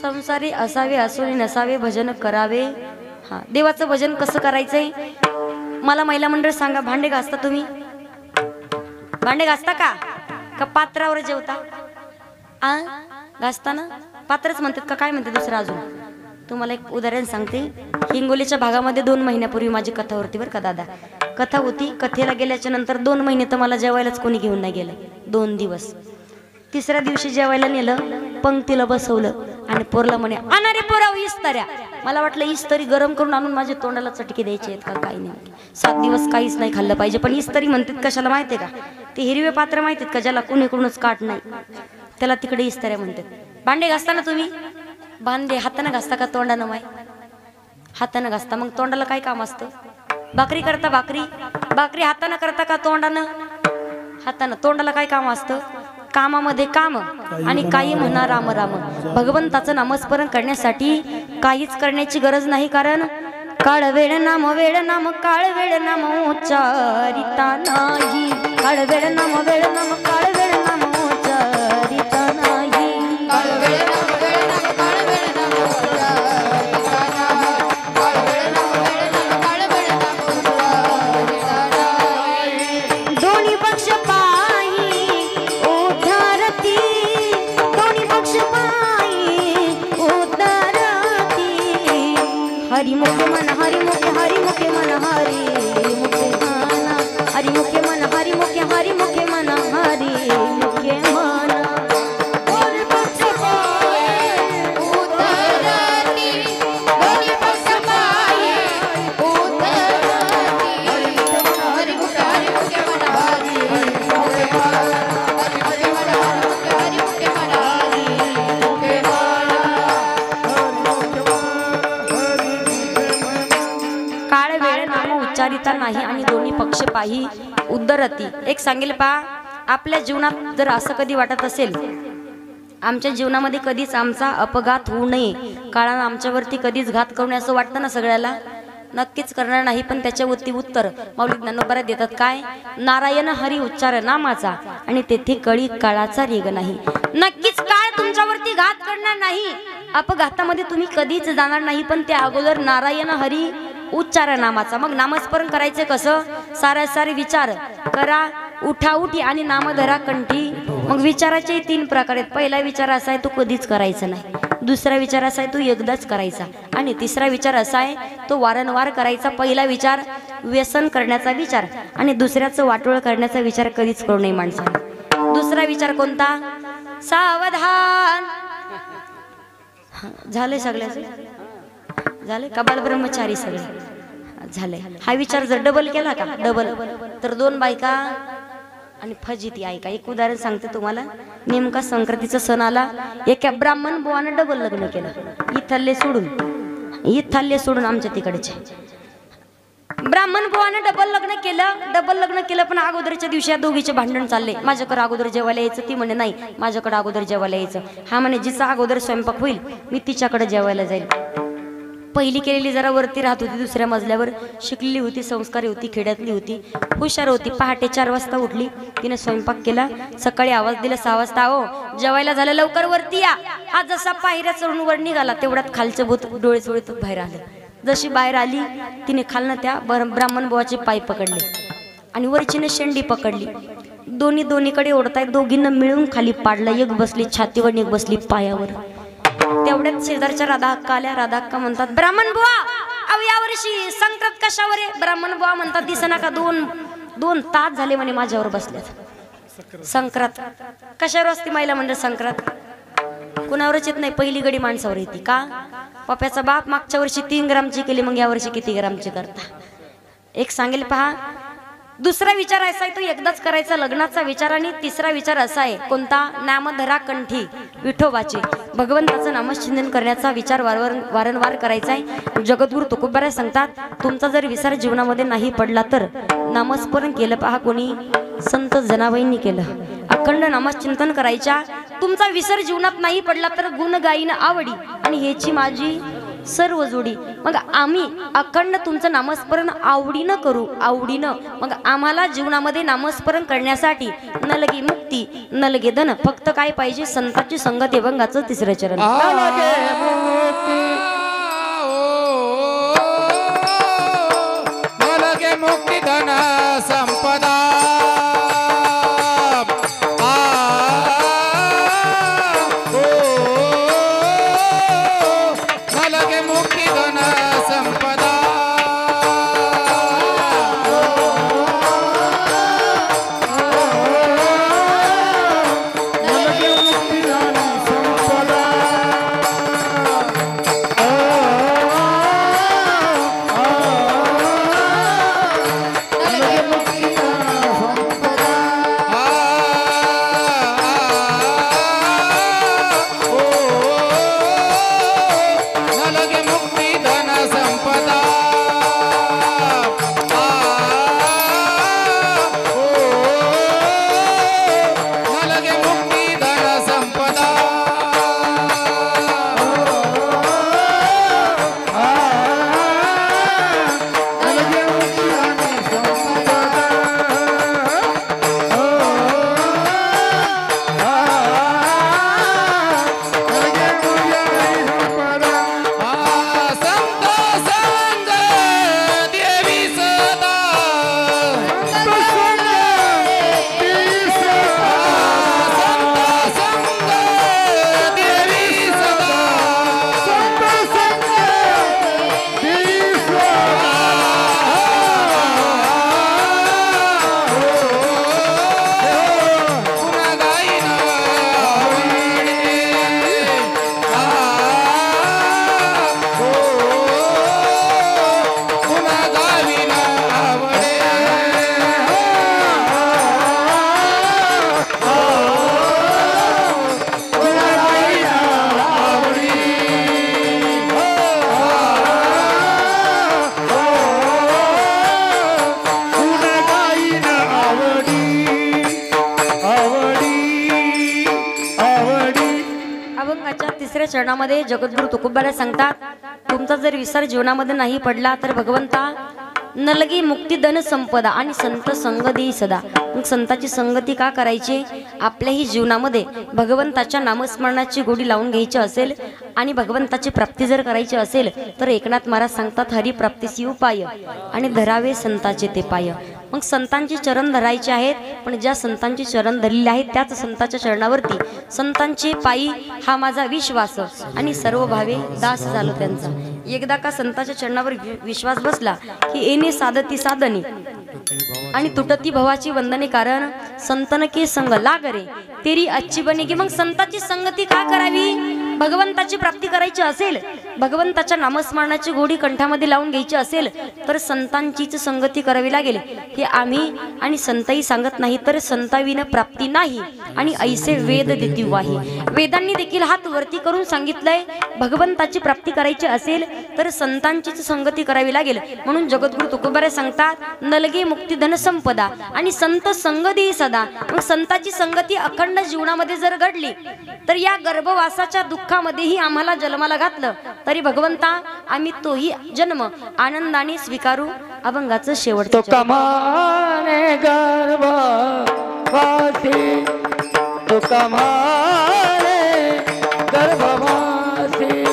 संसारी असावे असोनी नसावे, भजन करावे. हा, देवाचं भजन कसं करायचंय? मला महिला मंडळ सांगा, भांडे घासता तुम्ही? भांडे घासता का पात्रावर जेवता? घासता ना? पात्रच म्हणतात का काय म्हणते दुसरं अजून? तुम्हाला एक उदाहरण सांगते. हिंगोलीच्या भागामध्ये 2 महिन्यापूर्वी माझी कथा होती बरं का दादा. कथा होती, कथेला गेल्याच्या नंतर 2 महिने तर मला जेवायलाच कोणी घेऊन नाही गेलं. 2 दिवस. तिसऱ्या दिवशी जेवायला नेलं, पंक्तीला बसवलं आणि पोरला म्हणे, अनारे पोराव इस्ताऱ्या. मला वाटलं इस्तरी गरम करून आणून माझ्या तोंडाला चटके द्यायचे आहेत का काही नाही. 7 दिवस काहीच नाही खाल्लं पाहिजे. पण इस्तरी म्हणतात कशाला माहितीये का? ते हिरवे पात्र माहितीत का, ज्याला कुणीकडूनच काट नाही, त्याला तिकडे इस्ताऱ्या म्हणतात. भांडे घासताना तुम्ही भांडे हाताने घासता का तोंडानं? माय हाताने घासता. मग तोंडाला काय काम असतं? भाकरी करता, भाकरी हाताने करता का तोंडानं? हातानं. तोंडाला काय काम असतं? कामामध्ये काम आणि काही म्हणा राम राम. भगवंताचं नामस्मरण करण्यासाठी काहीच करण्याची गरज नाही. कारण काळ वेळ नाम काळ वेळ नाम उच्चारिता नाही. काळ वेळ नाम काळ वेळ नाम उच्चारिता नाही. काळ वेळ नाम काळ वेळ नाम उच्चारिता नाही. काळ वेळ नाम काळ वेळ नाम उच्चारिता नाही. दोन्ही पक्ष पायी उद्धारती, दोन्ही पक्ष पायी उद्धारती. हरिमुखे मन हरिमुखे हरिमुखे मन हरिमुखे मन हरिमुखे मन हरिमुखे हरिमुखे मन हरिमुखे मन. दोन्ही पक्ष पायी उद्धारती, दोन्ही पक्ष पायी उद्धारती. हरिमुखे हरिमुखे मन हरिमुखे मन, हरिमुखे मन हरिमुखे मन हरिमुखे मन. काळ वेळ नाम उच्चारिता नाही आणि दोन्ही पक्ष पाही उद्धरती. एक सांगेल पा, आपल्या जीवनात जर असं कधी वाटत असेल आमच्या जीवनामध्ये कधीच आमचा अपघात होऊ नये, काळानं आमच्यावरती कधीच घात करू नये असं वाटतं ना सगळ्याला? नक्कीच करणार नाही. पण त्याच्यावरती उत्तर माऊली ज्ञानोबा देतात काय? नारायण हरी उच्चार नामाचा आणि तेथे कळी काळाचा रेग नाही. नक्कीच काळ तुमच्यावरती घात करणार नाही, अपघातामध्ये तुम्ही कधीच जाणार नाही. पण त्या अगोदर नारायण हरी उच्चार नामाचा. मग नामस्मरण करायचं कसं? सारे विचार करा, उठाउठी आणि नामधरा कंठी. मग विचाराचे 3 प्रकार आहेत. पहिला विचार असा आहे तो कधीच करायचा नाही, दुसरा विचार असा आहे तो एकदाच करायचा, आणि तिसरा विचार असा आहे तो वारंवार करायचा. पहिला विचार व्यसन करण्याचा विचार आणि दुसऱ्याचं वाटोळ करण्याचा विचार कधीच करू नये माणसाने. दुसरा विचार कोणता? सावधान. झाले सगळ्याचे झाले कबाल ब्रह्मचारी सगळे झाले. हा विचार जर डबल केला का डबल तर 2 बायका आणि फजिती. ऐका एक उदाहरण सांगते तुम्हाला. नेमका संक्रांतीचा सण आला, एका ब्राह्मण बुवानं डबल लग्न केलं. इथाल्ले सोडून आमच्या तिकडचे ब्राह्मण बुवानं डबल लग्न केलं. पण अगोदरच्या दिवशी दोघीचे भांडण चालले. माझ्याकडे अगोदर जेवायला यायचं, ती म्हणे नाही माझ्याकडे अगोदर जेवायला यायचं. हा म्हणे जिचा अगोदर स्वयंपाक होईल मी तिच्याकडे जेवायला जाईल. पहिली केलेली जरा वरती राहत होती, दुसऱ्या मजल्यावर शिकलेली होती, संस्कारी होती, खेड्यातली होती, हुशार होती. पहाटे 4 वाजता उठली, तिने स्वयंपाक केला. सकाळी आवाज दिला 6 वाजता, हो जेवायला झालं लवकर वरती या. हा जसा पायऱ्या चढून वर निघाला तेवढ्यात खालचं भूत डोळे चोळीत बाहेर आलं. जशी बाहेर आली तिने खालनं त्या ब्राह्मण बुवाचे पाय पकडले आणि वरचीने शेंडी पकडली. दोन्हीकडे ओढतायत, दोघींना मिळून खाली पाडलं. एक बसली छातीवर, एक बसली पायावर. तेवढ्यात शेजारच्या राधा अक्का आल्या. राधा अक्का म्हणतात, ब्राह्मण बुवा अहो यावर्षी संक्रांत कशावर आहे? ब्राह्मण बुवा म्हणतात, दिसना का 2 तास झाले म्हणे माझ्यावर बसल्यात. संक्रांत कशावर असते महिला म्हणजे? संक्रांत कुणावरच येत नाही, पहिली गडी माणसावर येते. का? पप्याचा बाप मागच्या वर्षी 3 ग्रामची केली, मग यावर्षी किती ग्रामची करता? एक सांगेल पहा. दुसरा विचार असा आहे तो एकदाच करायचा, लग्नाचा विचार. आणि तिसरा विचार असा आहे कोणता? नामधरा कंठी, विठोबाचे भगवंताचं नामचिंतन करण्याचा विचार वारंवार करायचा आहे. जगद्गुरु तुकोबाराय सांगतात, तुमचा जर विचार जीवनामध्ये नाही पडला तर नामस्मरण केलं पहा कोणी संत जनाबाईंनी केलं. अखंड नामचिंतन करायच्या. तुमचा विसर जीवनात नाही पडला तर गुण गाईन आवडी आणि ह्याची माझी सर्व जोडी. मग आम्ही अखंड तुमचं नामस्मरण आवडीनं करू, आवडीनं. मग आम्हाला जीवनामध्ये नामस्मरण करण्यासाठी न लगे मुक्ती न लगे धन, फक्त काय पाहिजे? संताची संगत. अभंगाचं 3रं चरण. मुक्ती धन संपदा धन चरणामध्ये जगद्गुरु तुकोबाला सांगतात, तुमचा जर विसर जीवनामध्ये नाही पडला तर भगवंता नलगी मुक्ती धन संपदा आणि संत संग देई सदा. मग संताची संगती का करायची? आपल्याही जीवनामध्ये भगवंताच्या नामस्मरणाची गोडी लावून घ्यायची असेल आणि भगवंताची प्राप्ती जर करायची असेल तर एकनाथ महाराज सांगतात, हरिप्राप्तीसी उपाय आणि धरावे संताचे ते पाय. मग संतांची चरण धरायचे आहेत, पण ज्या संतांची चरण धरलेले आहेत त्याच संतांच्या चरणावरती संतांचे पायी हा माझा विश्वास आणि सर्व भावे दास झालो त्यांचा. एकदा का संतांच्या चरणावर विश्वास बसला की येणे साधती साधने आणि तुटती भवाची वंदने, कारण संतन के संग लाग रे तेरी अच्छी बनेगी. मग संतांची संगती का करावी? भगवंताची प्राप्ती करायची असेल, भगवंताच्या नामस्मरणाची गोडी कंठामध्ये लावून घ्यायची असेल तर संतांचीच संगती करावी लागेल. हे आम्ही आणि संतही सांगत नाही तर संताविन प्राप्ती नाही आणि ऐसे वेद देती वाही. वेदांनी देखील हात वरती करून सांगितलंय, भगवंताची प्राप्ती करायची असेल तर संतांचीच संगती करावी लागेल. म्हणून जगद्गुरु तुकोबारे सांगतात, नलगे मुक्ती धन संपदा आणि संत संग देई सदा. मग संताची संगती अखंड जीवनामध्ये जर घडली तर या गर्भवासाच्या दुःखामध्येही आम्हाला जन्माला घातलं तरी भगवंता आम्ही तोही जन्म आनंदाने स्वीकारू. अभंगाचं शेवटचं तो कमाने गर्भवासी, तो कमाने गर्भवासी,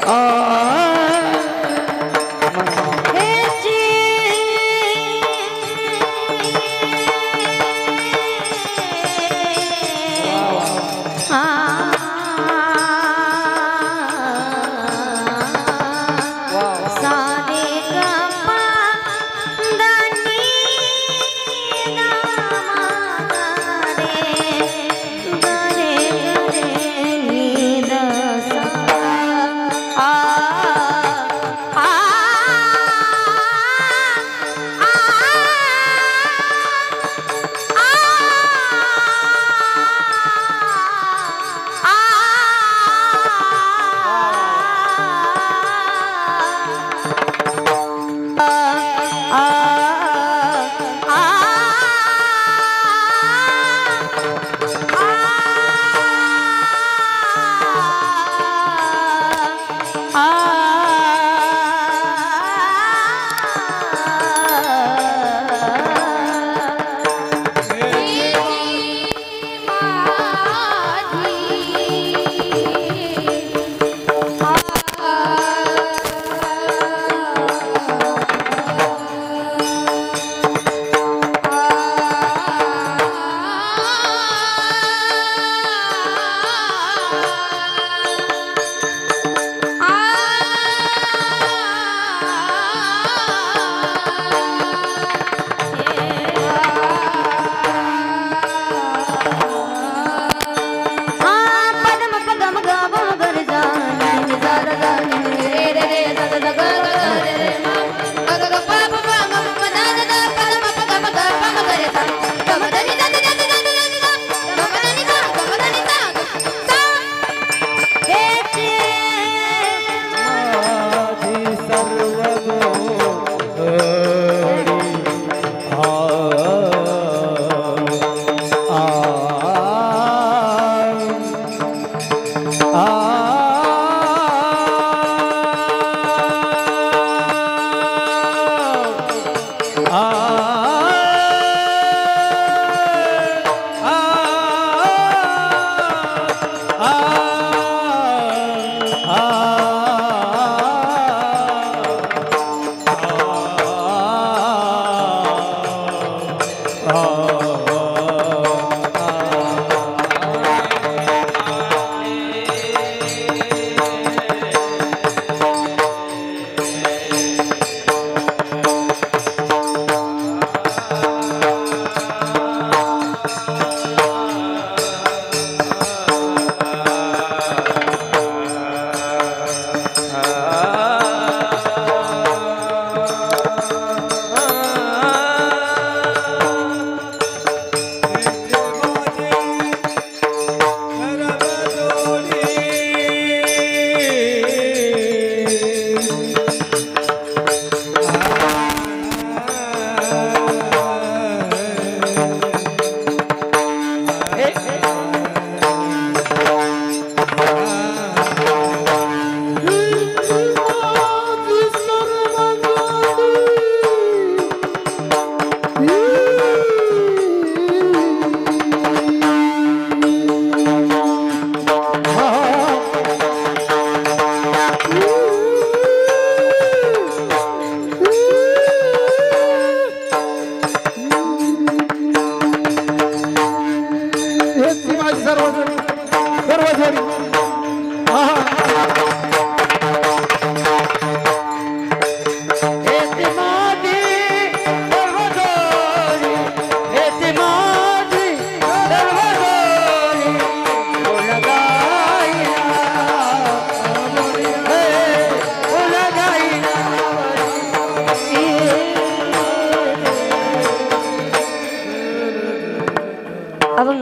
आ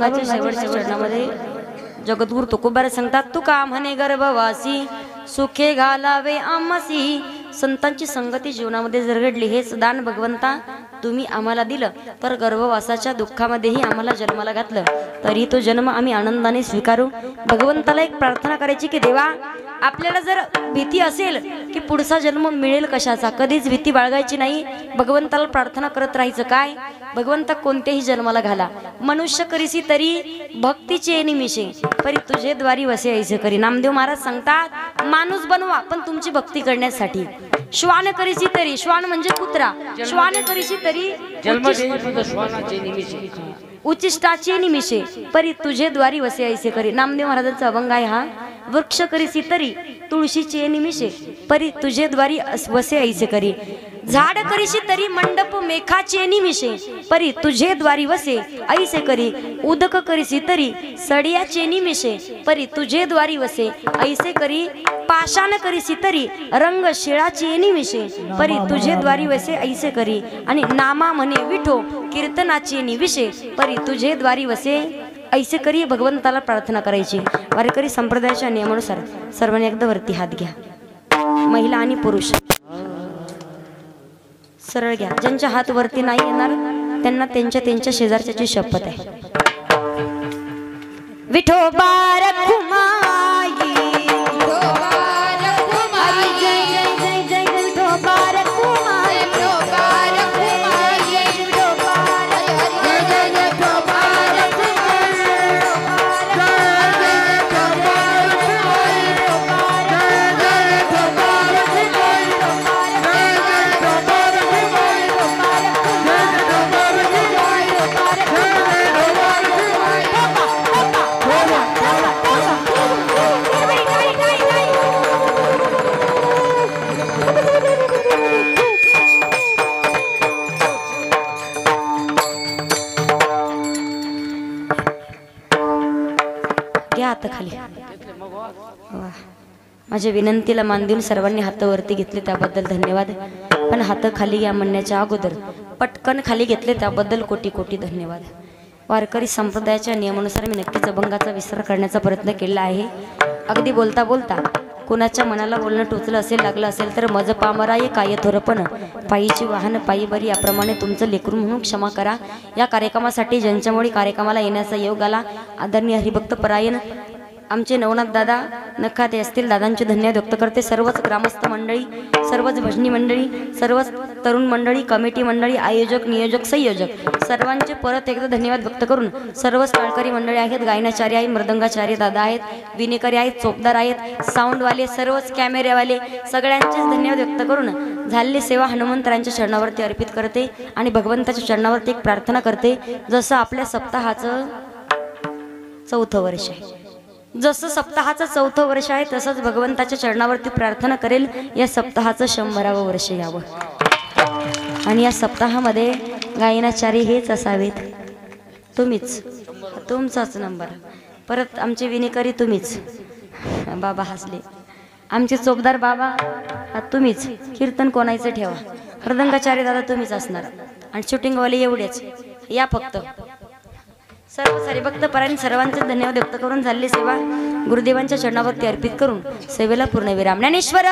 अभंगाच्या शेवटच्या चरणामध्ये जगद्गुरु तुकोबार सांगतात, तुका म्हणे गर्भवासी सुखे घालावे आमसी. संतांची संगती जीवनामध्ये जर घडली, हेच दान भगवंता तुम्ही आम्हाला दिलं, तर गर्भवासाच्या दुःखामध्येही आम्हाला जन्माला घातलं, तरी तो जन्म आम्ही आनंदाने स्वीकारू. भगवंताला एक प्रार्थना करायची की देवा, आपल्याला जर भीती असेल की पुढचा जन्म मिळेल कशाचा, कधीच भीती बाळगायची नाही. भगवंताला प्रार्थना करत राहायचं. काय भगवंता कोणत्याही जन्माला घाला, मनुष्य करीसी तरी भक्तीचे निमिषे, परी तुझे द्वारी वसे ऐसे करी. नामदेव महाराज सांगतात, माणूस बनवा पण तुमची भक्ती करण्यासाठी. श्वान करीसी तरी, श्वान म्हणजे कुत्रा, श्वान करीसी तरी उचिष्टाचे निमिषे, परी तुझे द्वारी वसे ऐसे करी. नामदेव महाराजांचा अभंग आहे हा. वृक्ष करीसी तरी तुळशीचे निमिषे, परी तुझे द्वारी वसे ऐसे करी. झाड करीशी तरी मंडप मेखाचे निमिषे, परी तुझे द्वारी वसे ऐसे करी. उदक करीसी तरी सडियाचे निमिषे, परी तुझे द्वारी वसे ऐसे करी. पाषाण करीसी तरी रंग शिळाचे निमिषे, परी तुझे द्वारी वसे ऐसे करी. आणि नामा म्हणे विठो कीर्तनाचे निविषे, परी तुझे द्वारी वसे ऐसे करी. भगवंताला प्रार्थना करायची. वारकरी संप्रदायाच्या नियमानुसार सर्वांनी एकदा वरती हात घ्या. महिला आणि पुरुष सरळ घ्या. ज्यांच्या हात वरती नाही येणार त्यांना त्यांच्या शेजारच्याची शपथ आहे. विठोबा रखुमाई, विठोबा रखुमाई, जय जय जय जय विठोबा रखुमाई, विठोबा रखुमाई, विठोबा जय जय विठोबा रखुमाई, घ्या हात खाली. वाह. माझ्या विनंतीला मान देऊन सर्वांनी हात वरती घेतले त्याबद्दल धन्यवाद. पण हात खाली घ्या म्हणण्याच्या अगोदर पटकन खाली घेतले त्याबद्दल कोटी कोटी धन्यवाद. वारकरी संप्रदायाच्या नियमानुसार मी नक्कीच अभंगाचा विस्तार करण्याचा प्रयत्न केला आहे. अगदी बोलता बोलता कोणाच्या मनाला बोलणं टोचलं असेल, लागलं असेल तर मज पामराये काय थोरपण पायीची वाहन पायी बरी, याप्रमाणे तुमचं लेकरू म्हणून क्षमा करा. या कार्यक्रमासाठी ज्यांच्यामुळे कार्यक्रमाला येण्याचा योग आला, आदरणीय हरिभक्त परायण आमचे नवनाथ दादा नखाते असतील, दादांचे धन्यवाद व्यक्त करते. सर्वच ग्रामस्थ मंडळी, सर्वच भजनी मंडळी, सर्वच तरुण मंडळी, कमिटी मंडळी, आयोजक, नियोजक, संयोजक सर्वांचे परत एकदा धन्यवाद व्यक्त करून सर्वच टाळकरी मंडळी आहेत, गायनाचार्य आहेत, मृदंगाचार्य दादा आहेत, विनेकरी आहेत, चोपदार आहेत, साऊंडवाले, सर्वच कॅमेरेवाले सगळ्यांचेच धन्यवाद व्यक्त करून झालेली सेवा हनुमंतरांच्या चरणावरती अर्पित करते आणि भगवंताच्या चरणावरती एक प्रार्थना करते. जसं आपल्या सप्ताहाचं 4थं वर्ष आहे, जसं सप्ताहाचं 4थं वर्ष आहे, तसंच भगवंताच्या चरणावरती प्रार्थना करेल या सप्ताहाचं 100वं वर्ष यावं. आणि या सप्ताहामध्ये गायनाचार्य हेच असावेत, तुम्हीच, तुमचाच नंबर. परत आमचे विनेकरी तुम्हीच, बाबा हसले. आमचे चोपदार बाबा तुम्हीच. कीर्तन कोणाचं ठेवा, मृदंगाचार्य दादा तुम्हीच असणार. आणि शूटिंगवाले एवढेच या फक्त. सर्व सारे भक्त परायण सर्वांचे धन्यवाद व्यक्त करून झालेली सेवा गुरुदेवांच्या चरणावरती अर्पित करून सेवेला पूर्णविराम. ज्ञानेश्वर